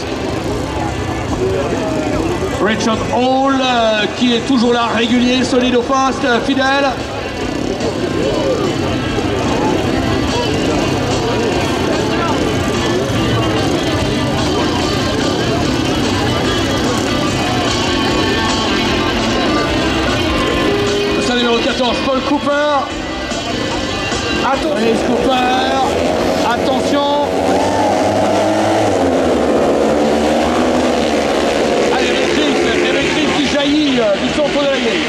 Richard Hall, qui est toujours là, régulier, solide au fast, fidèle. Le numéro 14, Paul Cooper. Attention, Cooper. Attention. Du centre de la grille.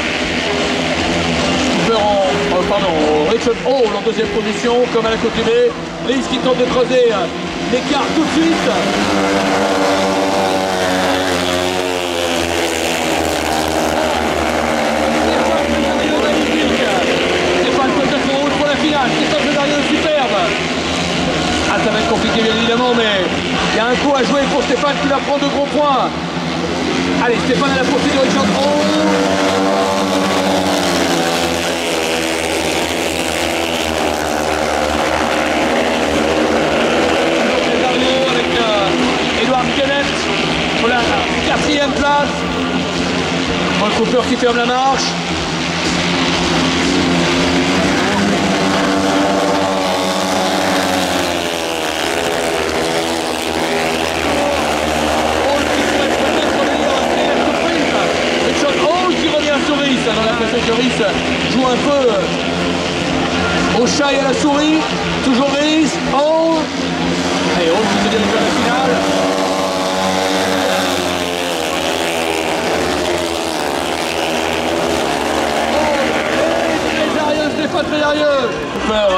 Richard Hall en deuxième position, comme à l'accoutumée. Reese qui tente de creuser l'écart tout de suite. Stéphane peut-être en route pour la finale. Stéphane Cesario superbe. Ah, ça va être compliqué bien évidemment, mais il y a un coup à jouer pour Stéphane qui va prendre de gros points. Allez, Stéphane à la poursuite de Richard Hall. Avec Edward Kennett pour la 4e place. Paul Cooper qui ferme la marche. On a l'impression que Reese joue un peu au chat et à la souris. Toujours Reese, Hall. Et Hall qui se dirige vers la finale. Stéphane Cesario. Cooper,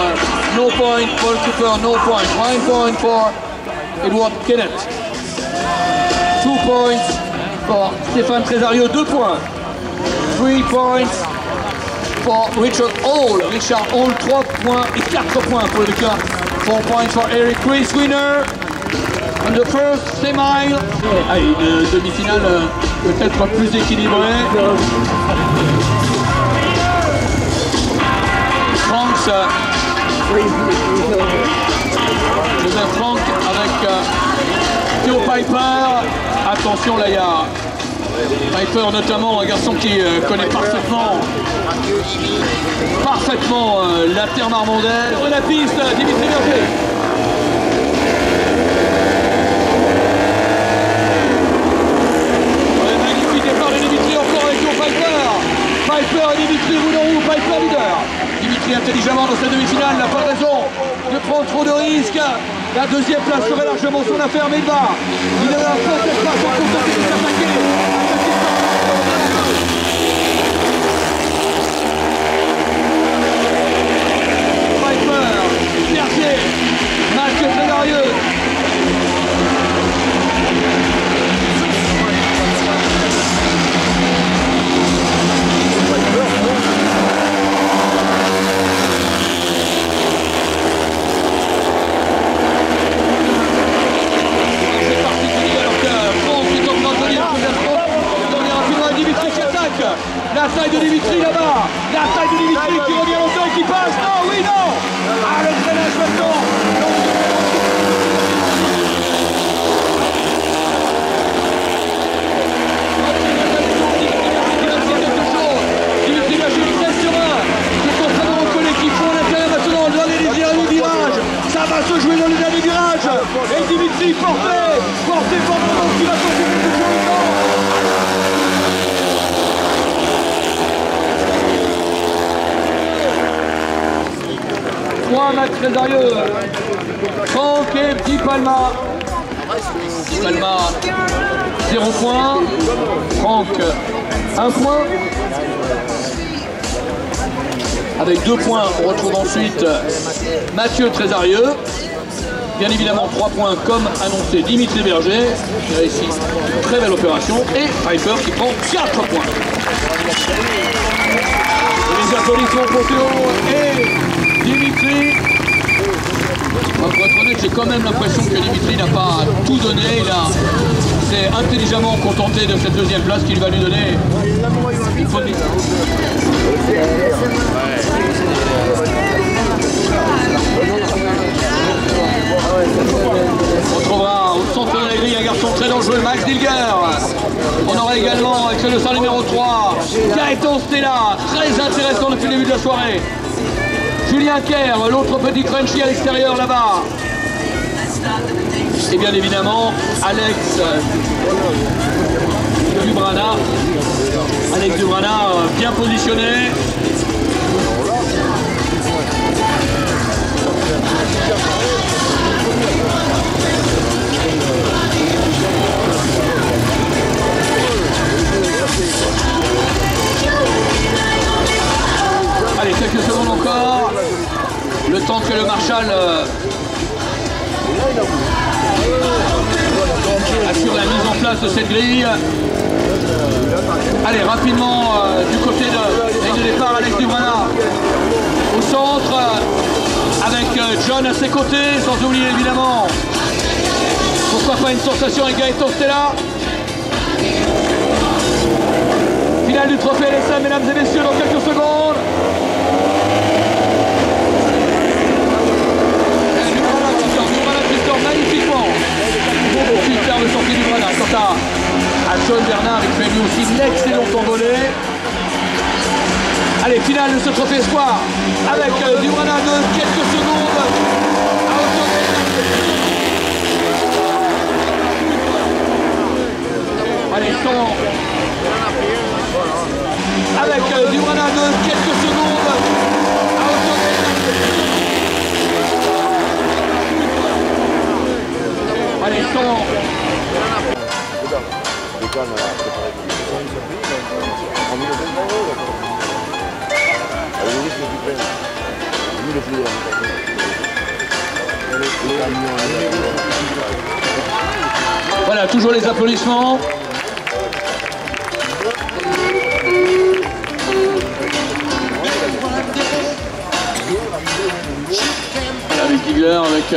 no point. Paul Cooper, no point. 1 point for Edward Kennett. 2 points for Stéphane Cesario. 2 points. 3 points for Richard Hall. Richard Hall, 3 points et 4 points pour le cas. 4 points for Eric Reese, winner. on the first semi. Allez, une demi-finale peut-être plus équilibrée. Franks, Joseph Frank avec Theo Piper. Attention là, il y a Piper notamment, un garçon qui connaît parfaitement la terre marmondaise. Sur la piste, Dimitri Berger. Magnifique départ de Dimitri encore avec Theo Piper. Piper et Dimitri Roulon, Piper leader. Dimitri intelligemment dans cette demi-finale, n'a pas de raison de prendre trop de risques. La deuxième place serait largement son affaire, mais il ne va peut-être pas s'en contenter de s'attaquer. Piper, Berger, Mathieu Trédarieux. La taille de Dimitri là-bas, la taille de Dimitri qui revient longtemps et qui passe, non, oui, non. Ah, le drainage maintenant. Dimitri Berger 13 sur 1, c'est en train de recoller qui font à l'intérieur maintenant, le dernier virage, ça va se jouer dans le dernier virage, et Dimitri porté par le qui va continuer de jouer le temps. Match Trédarieux, Franck et Di Palma. Di Palma 0 points, Franck 1 point. Avec 2 points, on retrouve ensuite Mathieu Trédarieux. Bien évidemment 3 points comme annoncé Dimitri Berger. Il réussit une très belle opération. Et Piper qui prend 4 points. Les applaudissements pour Théo et Dimitri. Pour être honnête, j'ai quand même l'impression que Dimitri n'a pas tout donné. Il s'est intelligemment contenté de cette deuxième place qu'il va lui donner. Il faut dire. On trouvera au centre de la grille un garçon très dangereux, Max Dilger. On aura également avec le star numéro 3, Gaëtan Stella, très intéressant depuis le début de la soirée. Julien Kerr, l'autre petit crunchy à l'extérieur là-bas. Et bien évidemment, Alex Dubrana. Alex Dubrana bien positionné. Allez, quelques secondes encore. Le temps que le Marshall assure la mise en place de cette grille. Allez, rapidement, du côté de ligne de départ, Alex Dubrana. Au centre, avec John à ses côtés, sans oublier évidemment, pourquoi pas une sensation avec Gaëtan Stella. Finale du trophée LSM, mesdames et messieurs, dans quelques secondes. Magnifiquement. Superbe sortie du Dubrana. Quant à John Bernard, il fait lui aussi une excellente envolée. Allez, finale de ce trophée espoir avec Dubrana de quelques secondes. Allez, temps. Avec Dubrana de quelques secondes. Allez, temps. Voilà, toujours les applaudissements. Avec Digler, avec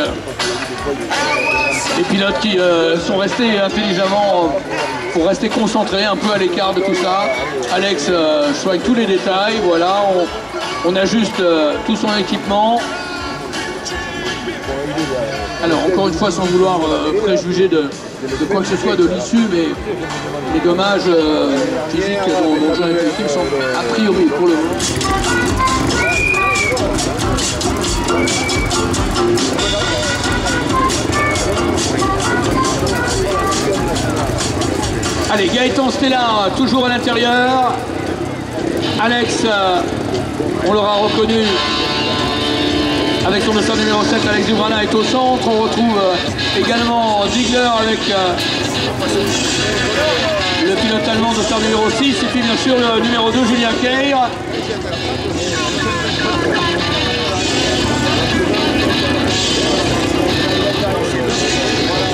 Les pilotes qui sont restés intelligemment pour rester concentrés, un peu à l'écart de tout ça. Alex soigne tous les détails, voilà, on ajuste tout son équipement. Alors encore une fois, sans vouloir préjuger de quoi que ce soit de l'issue, mais les dommages physiques dont John et Philippe sont a priori pour le moment. Allez, Gaëtan Stella, toujours à l'intérieur. Alex, on l'aura reconnu avec son dossard numéro 7, Alex Dubrana est au centre. On retrouve également Ziegler avec le pilote allemand dossard numéro 6. Et puis bien sûr le numéro 2, Julien Keir.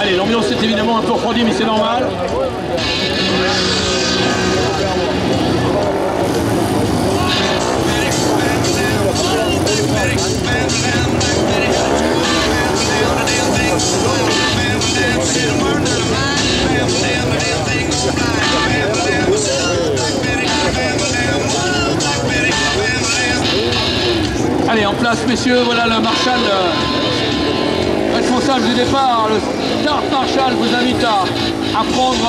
Allez, l'ambiance est évidemment un peu refroidie, mais c'est normal. Allez, en place, messieurs, voilà le Marshall responsable du départ. Le Start Marshall vous invite à prendre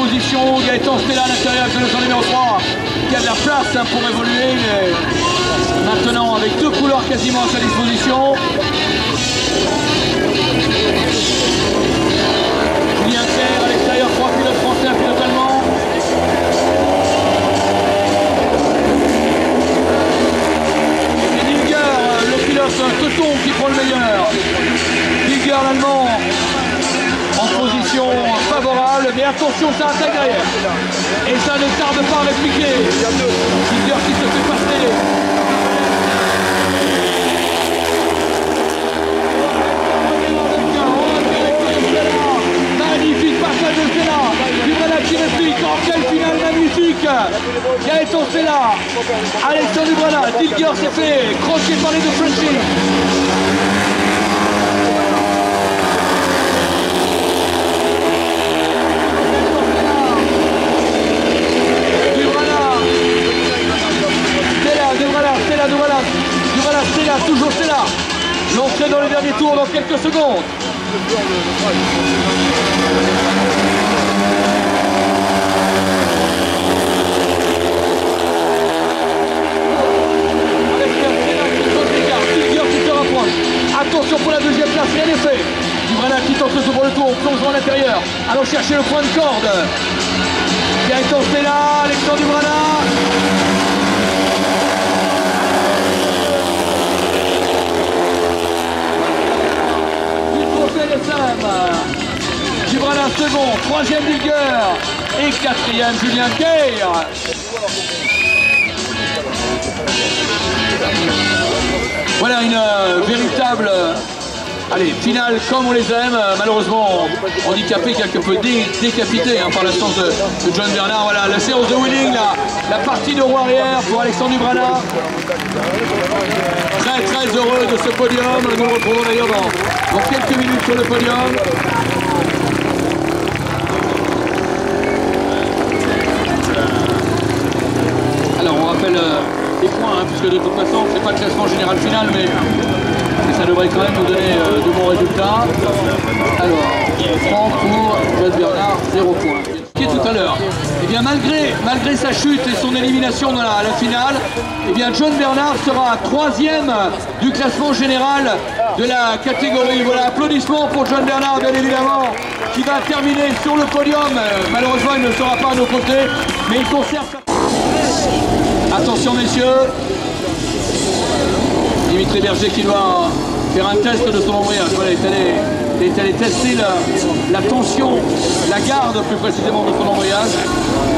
position. Gaëtan Stella à l'intérieur avec le numéro 3 qui a de la place pour évoluer. Maintenant avec deux couleurs quasiment à sa disposition. Julien Keir à l'extérieur, 3 pilotes français, un pilote allemand. Et Dilger, le pilote teuton qui prend le meilleur. Dilger l'allemand en position favorable, mais attention, ça attaque derrière. Et ça ne tarde pas à répliquer. Dilger qui se fait passer. Magnifique passage de Stella, Dubrana qui réplique, en quelle finale magnifique. Gaëtan Stella, Alexandre Dubrana, Dilger s'est fait croquer par les deux Frenchies. Stella, toujours Stella. L'entrée dans le dernier tour dans quelques secondes. Attention pour la deuxième place, rien n'est fait. Dubrana qui tente le second tour, plongeant à l'intérieur. Allons chercher le point de corde. Gaëtan Stella, Alexandre Dubrana. Dubrana second, troisième Dilger et quatrième Julien Keir. Voilà une véritable finale comme on les aime, malheureusement handicapé, quelque peu décapité par l'absence de John Bernard. Voilà la séance de wheeling, la partie de roue arrière pour Alexandre Dubrana. Très heureux de ce podium, nous le retrouvons d'ailleurs dans quelques minutes sur le podium. Alors on rappelle les points, puisque de toute façon c'est pas le classement général final, mais ça devrait quand même nous donner de bons résultats. Alors, Franck pour John Bernard, 0 points. Tout à l'heure. Et bien malgré sa chute et son élimination dans la finale, et bien John Bernard sera 3e du classement général de la catégorie. Voilà, applaudissements pour John Bernard bien évidemment, qui va terminer sur le podium. Malheureusement il ne sera pas à nos côtés, mais il conserve. Attention messieurs, Dimitri Berger qui doit faire un test de son embrayage. Voilà, il est allé tester la tension, la garde plus précisément de son embrayage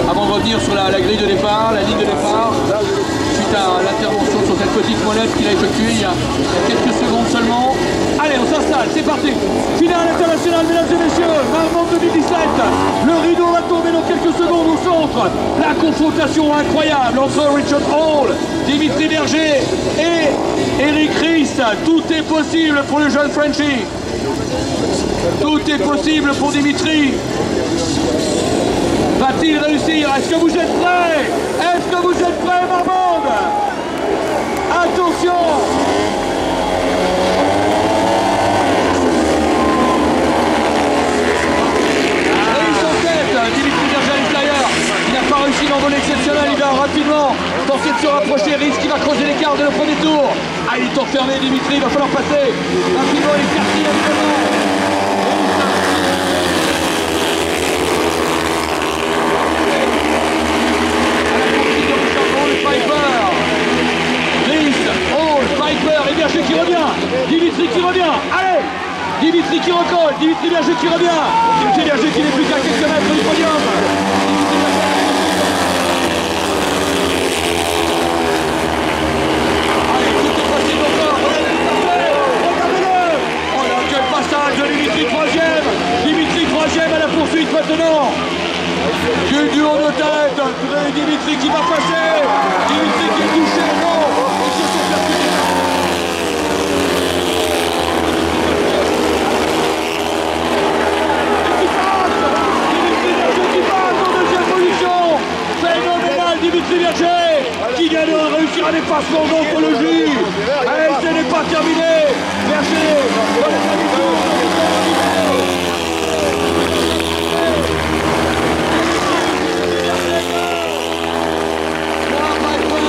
avant de revenir sur la grille de départ, la ligne de départ, suite à l'intervention sur cette petite molette qu'il a effectuée il y a quelques secondes seulement. Allez, on s'installe, c'est parti. Finale internationale, mesdames et messieurs, Marmande 2017. Le rideau va tomber dans quelques secondes au centre. La confrontation incroyable entre Richard Hall, Dimitri Berger et Eric Ries. Tout est possible pour le jeune Frenchie. Tout est possible pour Dimitri. Va-t-il réussir? Est-ce que vous êtes prêts? Est-ce que vous êtes prêts, Marmande? Attention! Dimitri Berger à l'extérieur, il n'a pas réussi l'envolée exceptionnelle, il va rapidement tenter de se rapprocher, risque qui va creuser l'écart de le premier tour. Ah, il est enfermé Dimitri, il va falloir passer rapidement les quartiers évidemment. Piper et Berger qui revient, Dimitri qui revient, allez! Dimitri qui recolle, Dimitri Berger qui revient, Dimitri Berger qui n'est plus qu'à quelques mètres du podium. Allez, tout est possible encore, regardez-le! Oh là, quel passage de Dimitri troisième! Dimitri troisième à la poursuite maintenant! Du duo de tête, Dimitri qui va passer, Dimitri qui est touché, non! Ils se sont percutés. Phénoménal Dimitri Berger qui gagnera à réussir un dépassement d'anthologie. Et ce n'est pas terminé. Berger dans les habitudes.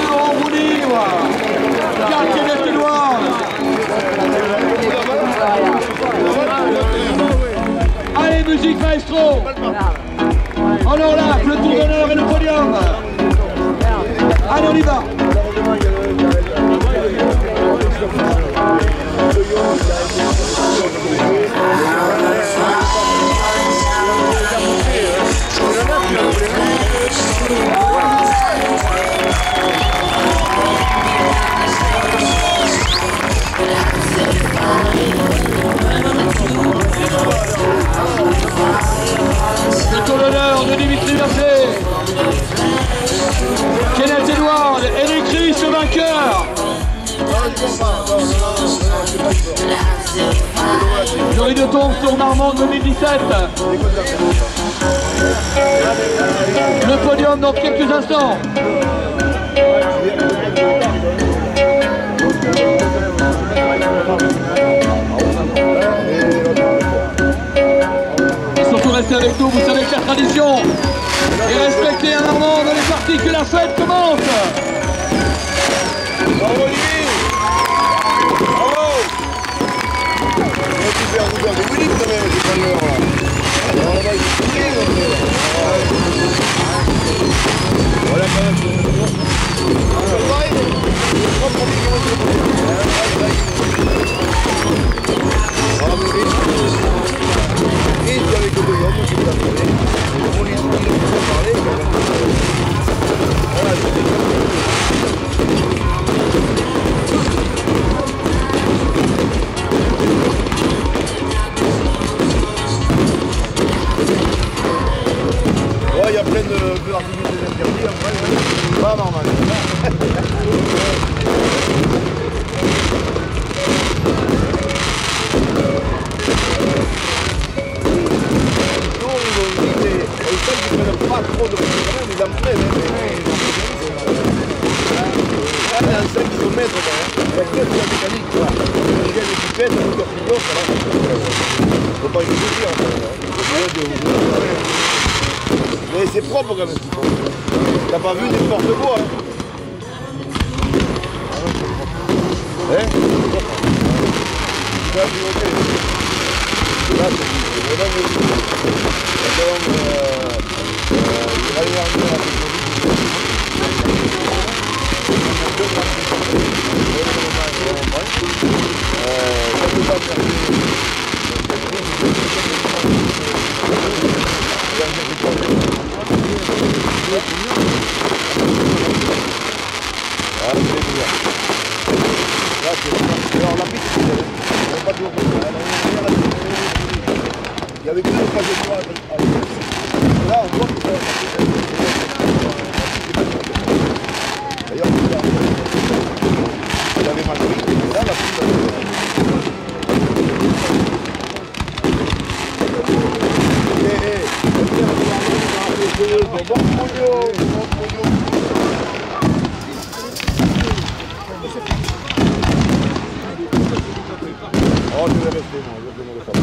En roue libre. Quartier d'Estenoir. Allez, musique maestro. En Orlac, le tour d'honneur et le podium. Allez, on y va. Le tour d'honneur de Dimitri Berger. Kenneth Edward, Eric Ries le vainqueur. Jury de tombe sur Marmande 2017. Le podium dans quelques instants. Restez avec nous, vous savez que la tradition est respectée à Marmande dans les parties que la fête commence. Bravo Olivier. Bravo. On va tout faire vous faire des Willy quand même, c'est pas l'heure là. Alors là-bas il est fini voilà quand même. Il y a plein d'activités interdites après, pas normal. Pas trop de problèmes, ils en prennent. Là, il y a 5 km, il y a presque la mécanique. Il y a des pipettes, un peu de frigo, il ne faut pas y dire. Mais c'est propre quand même ce qu'ils font. T'as pas vu n'importe quoi. Hein? Ça, c'est ok. Là, c'est vraiment Ah, c'est bien. avec deux trajectoires. Là, on voit que ça va passer. D'ailleurs, il avait mal pris. Là, la pousse, oh, je vais rester, moi, je vais rester.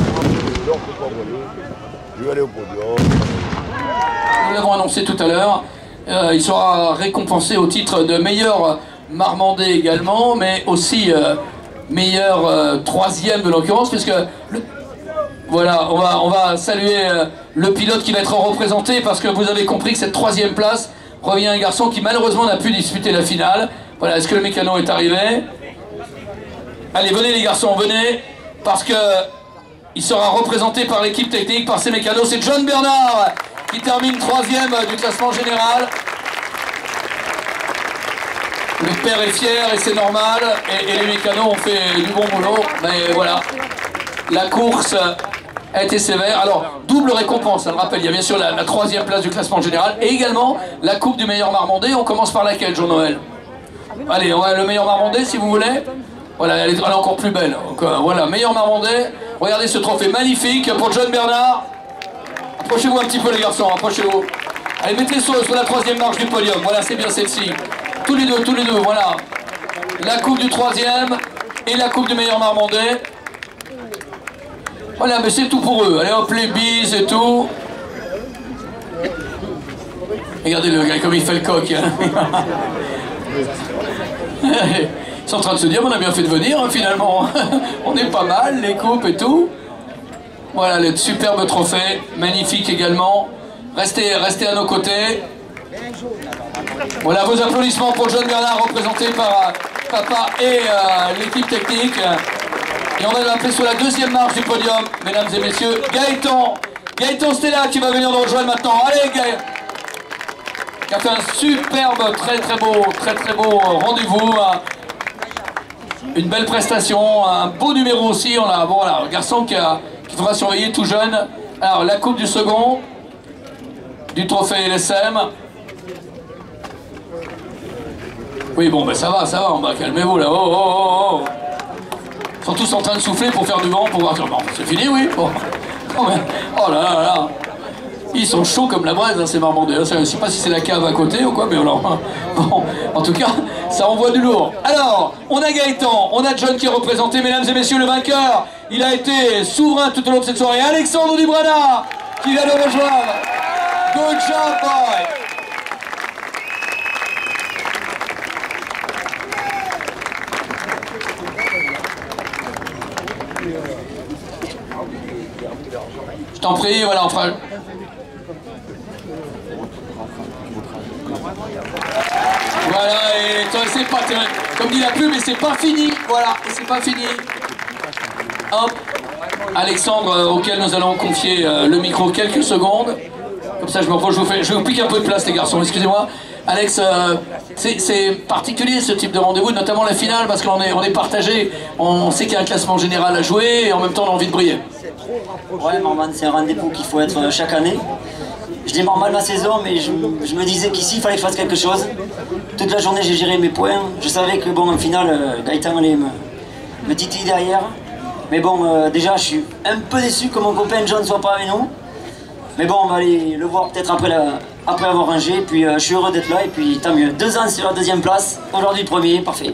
L'or, faut pas voler. Je vais aller au podium. Nous l'avons annoncé tout à l'heure, il sera récompensé au titre de meilleur Marmandais également, mais aussi meilleur troisième de l'occurrence, puisque voilà, on va saluer le pilote qui va être représenté, parce que vous avez compris que cette troisième place revient à un garçon qui malheureusement n'a pu disputer la finale. Voilà, est-ce que le mécano est arrivé? Allez, venez les garçons, venez, parce que il sera représenté par l'équipe technique, par ses mécanos. C'est John Bernard qui termine troisième du classement général. Le père est fier et c'est normal, et les mécanos ont fait du bon boulot, mais voilà, la course a été sévère. Alors, double récompense, ça me rappelle, il y a bien sûr la troisième place du classement général, et également la coupe du meilleur Marmandais. On commence par laquelle, Jean-Noël? Allez, on va le meilleur Marmandais si vous voulez. Voilà, elle est encore plus belle. Donc, voilà, meilleur Marmandais. Regardez ce trophée magnifique pour John Bernard. Approchez-vous un petit peu les garçons, approchez-vous. Allez, mettez sur la troisième marche du podium. Voilà, c'est bien celle-ci. Tous les deux, voilà. La coupe du troisième et la coupe du meilleur Marmandais. Voilà, mais c'est tout pour eux. Allez hop, les bises et tout. Regardez le gars comme il fait le coq. Hein. Ils sont en train de se dire, on a bien fait de venir, hein, finalement. On est pas mal, les coupes et tout. Voilà, le superbe trophée, magnifique également. Restez à nos côtés. Voilà, vos applaudissements pour John Bernard, représenté par Papa et l'équipe technique. Et on va l'appeler sur la deuxième marche du podium, mesdames et messieurs, Gaëtan Stella qui va venir nous rejoindre maintenant. Allez, Gaëtan, qui a fait un superbe, très beau rendez-vous. Une belle prestation, un beau numéro aussi. On a voilà, un garçon qu'il faudra surveiller tout jeune. Alors, la coupe du second, du trophée LSM. Oui, bon, ben ça va, on va calmez-vous là. Oh. Ils sont tous en train de souffler pour faire du vent, pour voir. Bon, c'est fini, oui. Bon. Oh là. Ils sont chauds comme la braise, hein, ces Marmandais. Je ne sais pas si c'est la cave à côté ou quoi, mais alors, bon, en tout cas, ça envoie du lourd. Alors, on a Gaëtan, on a John qui est représenté, mesdames et messieurs, le vainqueur. Il a été souverain tout au long de cette soirée. Alexandre Dubrana qui vient de rejoindre. Good job, boy. Je t'en prie, voilà, on fera... Voilà, et c'est pas comme dit la pub, mais c'est pas fini, voilà, c'est pas fini. Hop, Alexandre, auquel nous allons confier le micro quelques secondes. Comme ça, je vous pique un peu de place, les garçons, excusez-moi. Alex, c'est particulier ce type de rendez-vous, notamment la finale, parce qu'on est partagé. On sait qu'il y a un classement général à jouer, et en même temps, on a envie de briller. Ouais, Marman, c'est un rendez-vous qu'il faut être chaque année. Je démarre mal ma saison, mais je me disais qu'ici, il fallait que je fasse quelque chose. Toute la journée, j'ai géré mes points. Je savais que, bon, en finale, Gaëtan allait me titiller derrière. Mais bon, déjà, je suis un peu déçu que mon copain John ne soit pas avec nous. Mais bon, on va aller le voir peut-être après avoir rangé. Puis, je suis heureux d'être là, et puis tant mieux. 2 ans sur la deuxième place, aujourd'hui premier, parfait.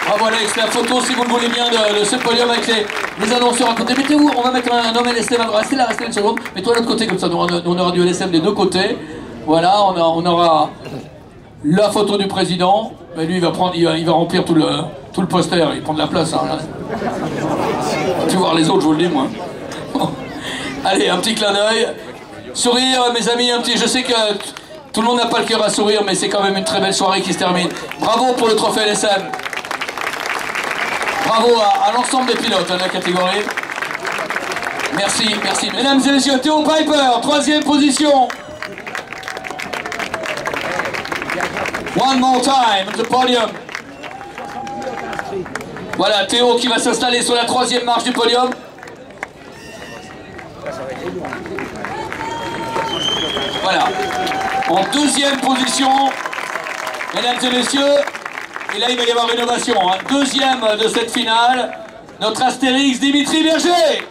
Bravo Alex, la photo si vous le voulez bien de ce podium avec les annonceurs à côté. Mettez-vous, on va mettre un homme LSM, restez là une seconde, mets-toi de l'autre côté comme ça, on aura du LSM des deux côtés. Voilà, on aura la photo du président, mais lui il va remplir tout le poster, il prend de la place. Hein, là. Tu voir les autres, je vous le dis moi. Bon. Allez, un petit clin d'œil. Sourire mes amis, un petit, je sais que tout le monde n'a pas le cœur à sourire, mais c'est quand même une très belle soirée qui se termine. Bravo pour le trophée LSM. Bravo à l'ensemble des pilotes de la catégorie. Merci. Mesdames et messieurs, Théo Piper, 3e position. One more time, the podium. Voilà, Théo qui va s'installer sur la 3e marche du podium. Voilà. En deuxième position, mesdames et messieurs, et là il va y avoir une ovation, hein. Deuxième de cette finale, notre Astérix Dimitri Berger.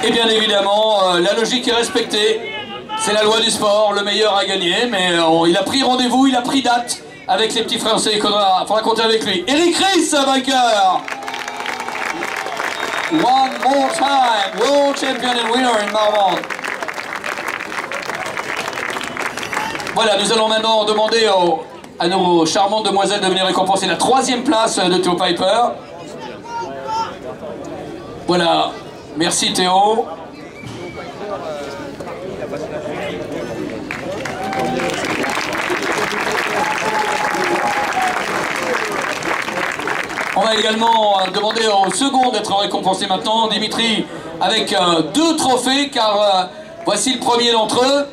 Et bien évidemment, la logique est respectée. C'est la loi du sport, le meilleur a gagné, mais il a pris rendez-vous, il a pris date avec les petits Français. Il faudra compter avec lui. Eric Ries, vainqueur. One more time, world champion and winner in Marmande. Voilà, nous allons maintenant demander à nos charmantes demoiselles de venir récompenser la 3e place de Théo Piper. Voilà, merci Théo. On va également demander au second d'être récompensé maintenant, Dimitri, avec 2 trophées, car voici le premier d'entre eux.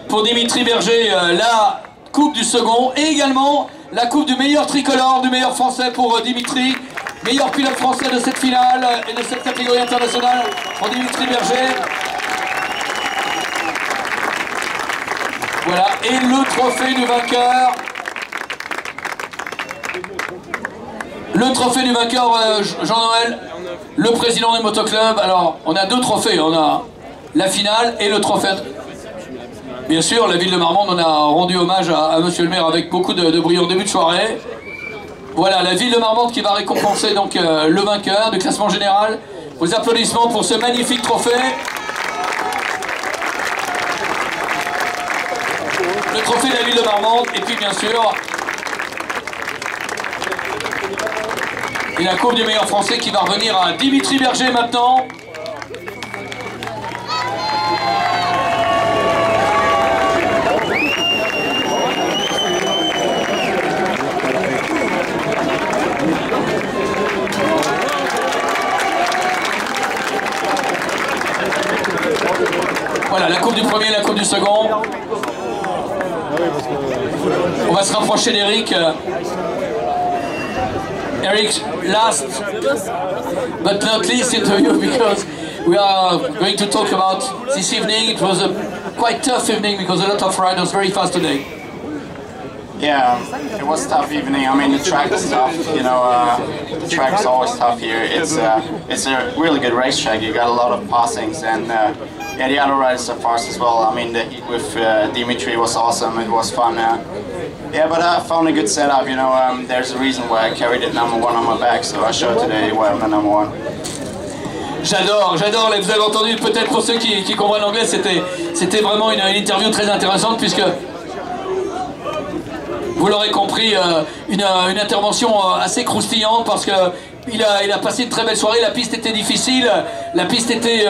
Pour Dimitri Berger, la coupe du second, et également la coupe du meilleur tricolore, du meilleur français pour Dimitri, meilleur pilote français de cette finale et de cette catégorie internationale pour Dimitri Berger. Voilà, et le trophée du vainqueur. Le trophée du vainqueur, Jean-Noël, le président du motoclub. Alors, on a 2 trophées. On a la finale et le trophée. Bien sûr, la ville de Marmande, on a rendu hommage à monsieur le maire avec beaucoup de brio en début de soirée. Voilà, la ville de Marmande qui va récompenser donc le vainqueur du classement général. Vos applaudissements pour ce magnifique trophée. Le trophée de la ville de Marmande. Et puis, bien sûr, et la coupe du meilleur français qui va revenir à Dimitri Berger maintenant. Voilà, la coupe du premier et la coupe du second. On va se rapprocher d'Eric. Eric, last but not least interview, because we are going to talk about this evening. It was a quite tough evening because a lot of riders very fast today. Yeah, it was a tough evening. I mean, the track is tough. You know, the track is always tough here. It's a really good racetrack. You got a lot of passings, and yeah, the other riders are fast as well. I mean, the heat with Dimitri was awesome. It was fun. Yeah, but I found a good setup. You know, there's a reason why I carried it number 1 on my back. So I showed today why I'm the number 1. J'adore, vous avez entendu, peut-être pour ceux qui comprennent l'anglais, c'était vraiment une interview très intéressante puisque vous l'aurez compris, une intervention assez croustillante parce que il a passé une très belle soirée, la piste était difficile, la piste était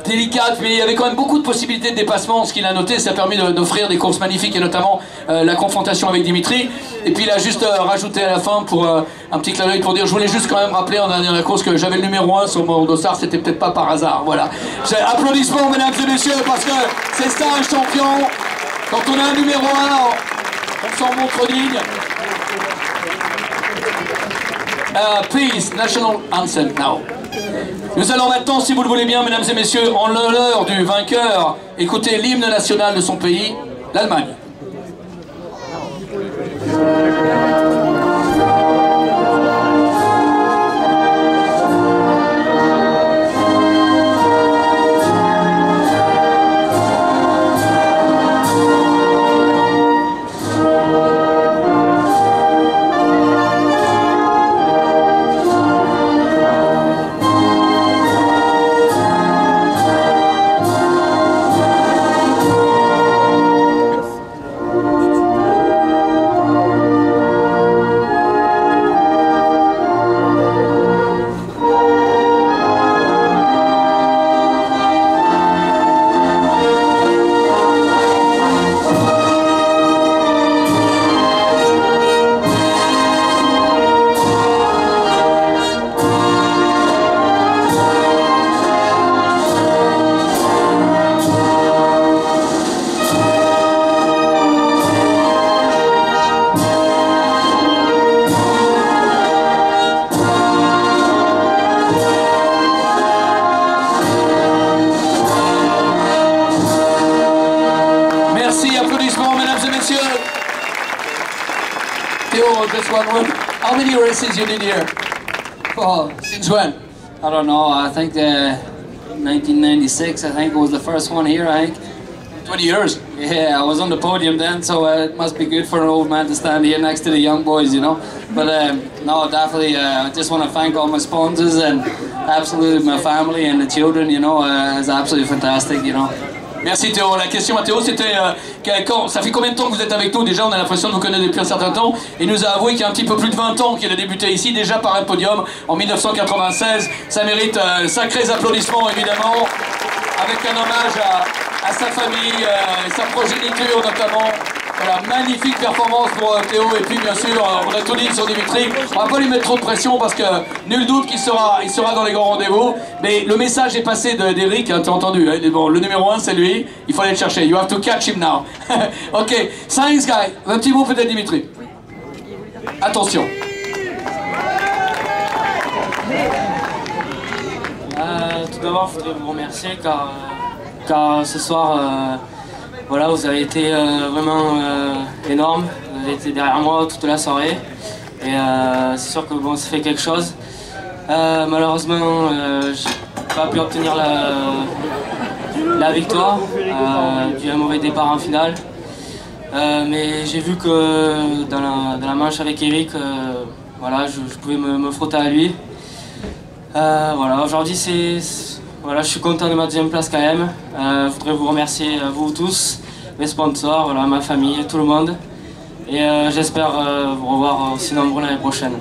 délicate, mais il y avait quand même beaucoup de possibilités de dépassement. Ce qu'il a noté, ça a permis d'offrir des courses magnifiques et notamment la confrontation avec Dimitri. Et puis il a juste rajouté à la fin pour un petit clin d'œil pour dire, je voulais juste quand même rappeler en dernière course que j'avais le numéro 1 sur mon dossard, c'était peut-être pas par hasard. Voilà. Applaudissements mesdames et messieurs parce que c'est ça un champion. Quand on a un numéro 1, on s'en montre digne. Please, National Anthem now. Nous allons maintenant, si vous le voulez bien, mesdames et messieurs, en l'honneur du vainqueur, écouter l'hymne national de son pays, l'Allemagne. just one word. How many races you did here? Oh, since when? I don't know, I think 1996, I think was the first one here, I think. 20 years. Yeah, I was on the podium then, so it must be good for an old man to stand here next to the young boys, you know. But no, definitely, I just want to thank all my sponsors and absolutely my family and the children, you know. It's absolutely fantastic, you know. Merci Théo. La question à Théo c'était ça fait combien de temps que vous êtes avec nous? Déjà on a l'impression de vous connaître depuis un certain temps. Il nous a avoué qu'il y a un petit peu plus de 20 ans qu'il a débuté ici, déjà par un podium en 1996. Ça mérite sacrés applaudissements évidemment, avec un hommage à sa famille, sa progéniture notamment. Voilà, magnifique performance pour Théo, et puis bien sûr on a tout dit sur Dimitri. On va pas lui mettre trop de pression parce que nul doute qu'il sera dans les grands rendez-vous. Mais le message est passé d'Eric, hein, t'as entendu, hein, bon, le numéro 1 c'est lui, il faut aller le chercher, you have to catch him now. Ok, Science Guy, un petit mot peut-être Dimitri. Attention. Tout d'abord, je voudrais vous remercier car ce soir, voilà, vous avez été vraiment énorme. Vous avez été derrière moi toute la soirée. Et c'est sûr que bon, ça fait quelque chose. Malheureusement, j'ai pas pu obtenir la victoire dû à un mauvais départ en finale. Mais j'ai vu que dans la manche avec Eric, voilà, je pouvais me frotter à lui. Voilà, aujourd'hui voilà, je suis content de ma deuxième place quand même. Je voudrais vous remercier vous tous, mes sponsors, voilà, ma famille, tout le monde. Et j'espère vous revoir aussi nombreux l'année prochaine.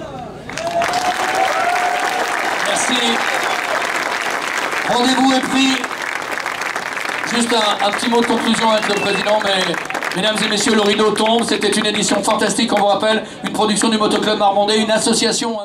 Merci. Rendez-vous est pris. Juste un petit mot de conclusion avec le président, mesdames et messieurs, le rideau tombe. C'était une édition fantastique, on vous rappelle, une production du Motoclub Marmandais, une association...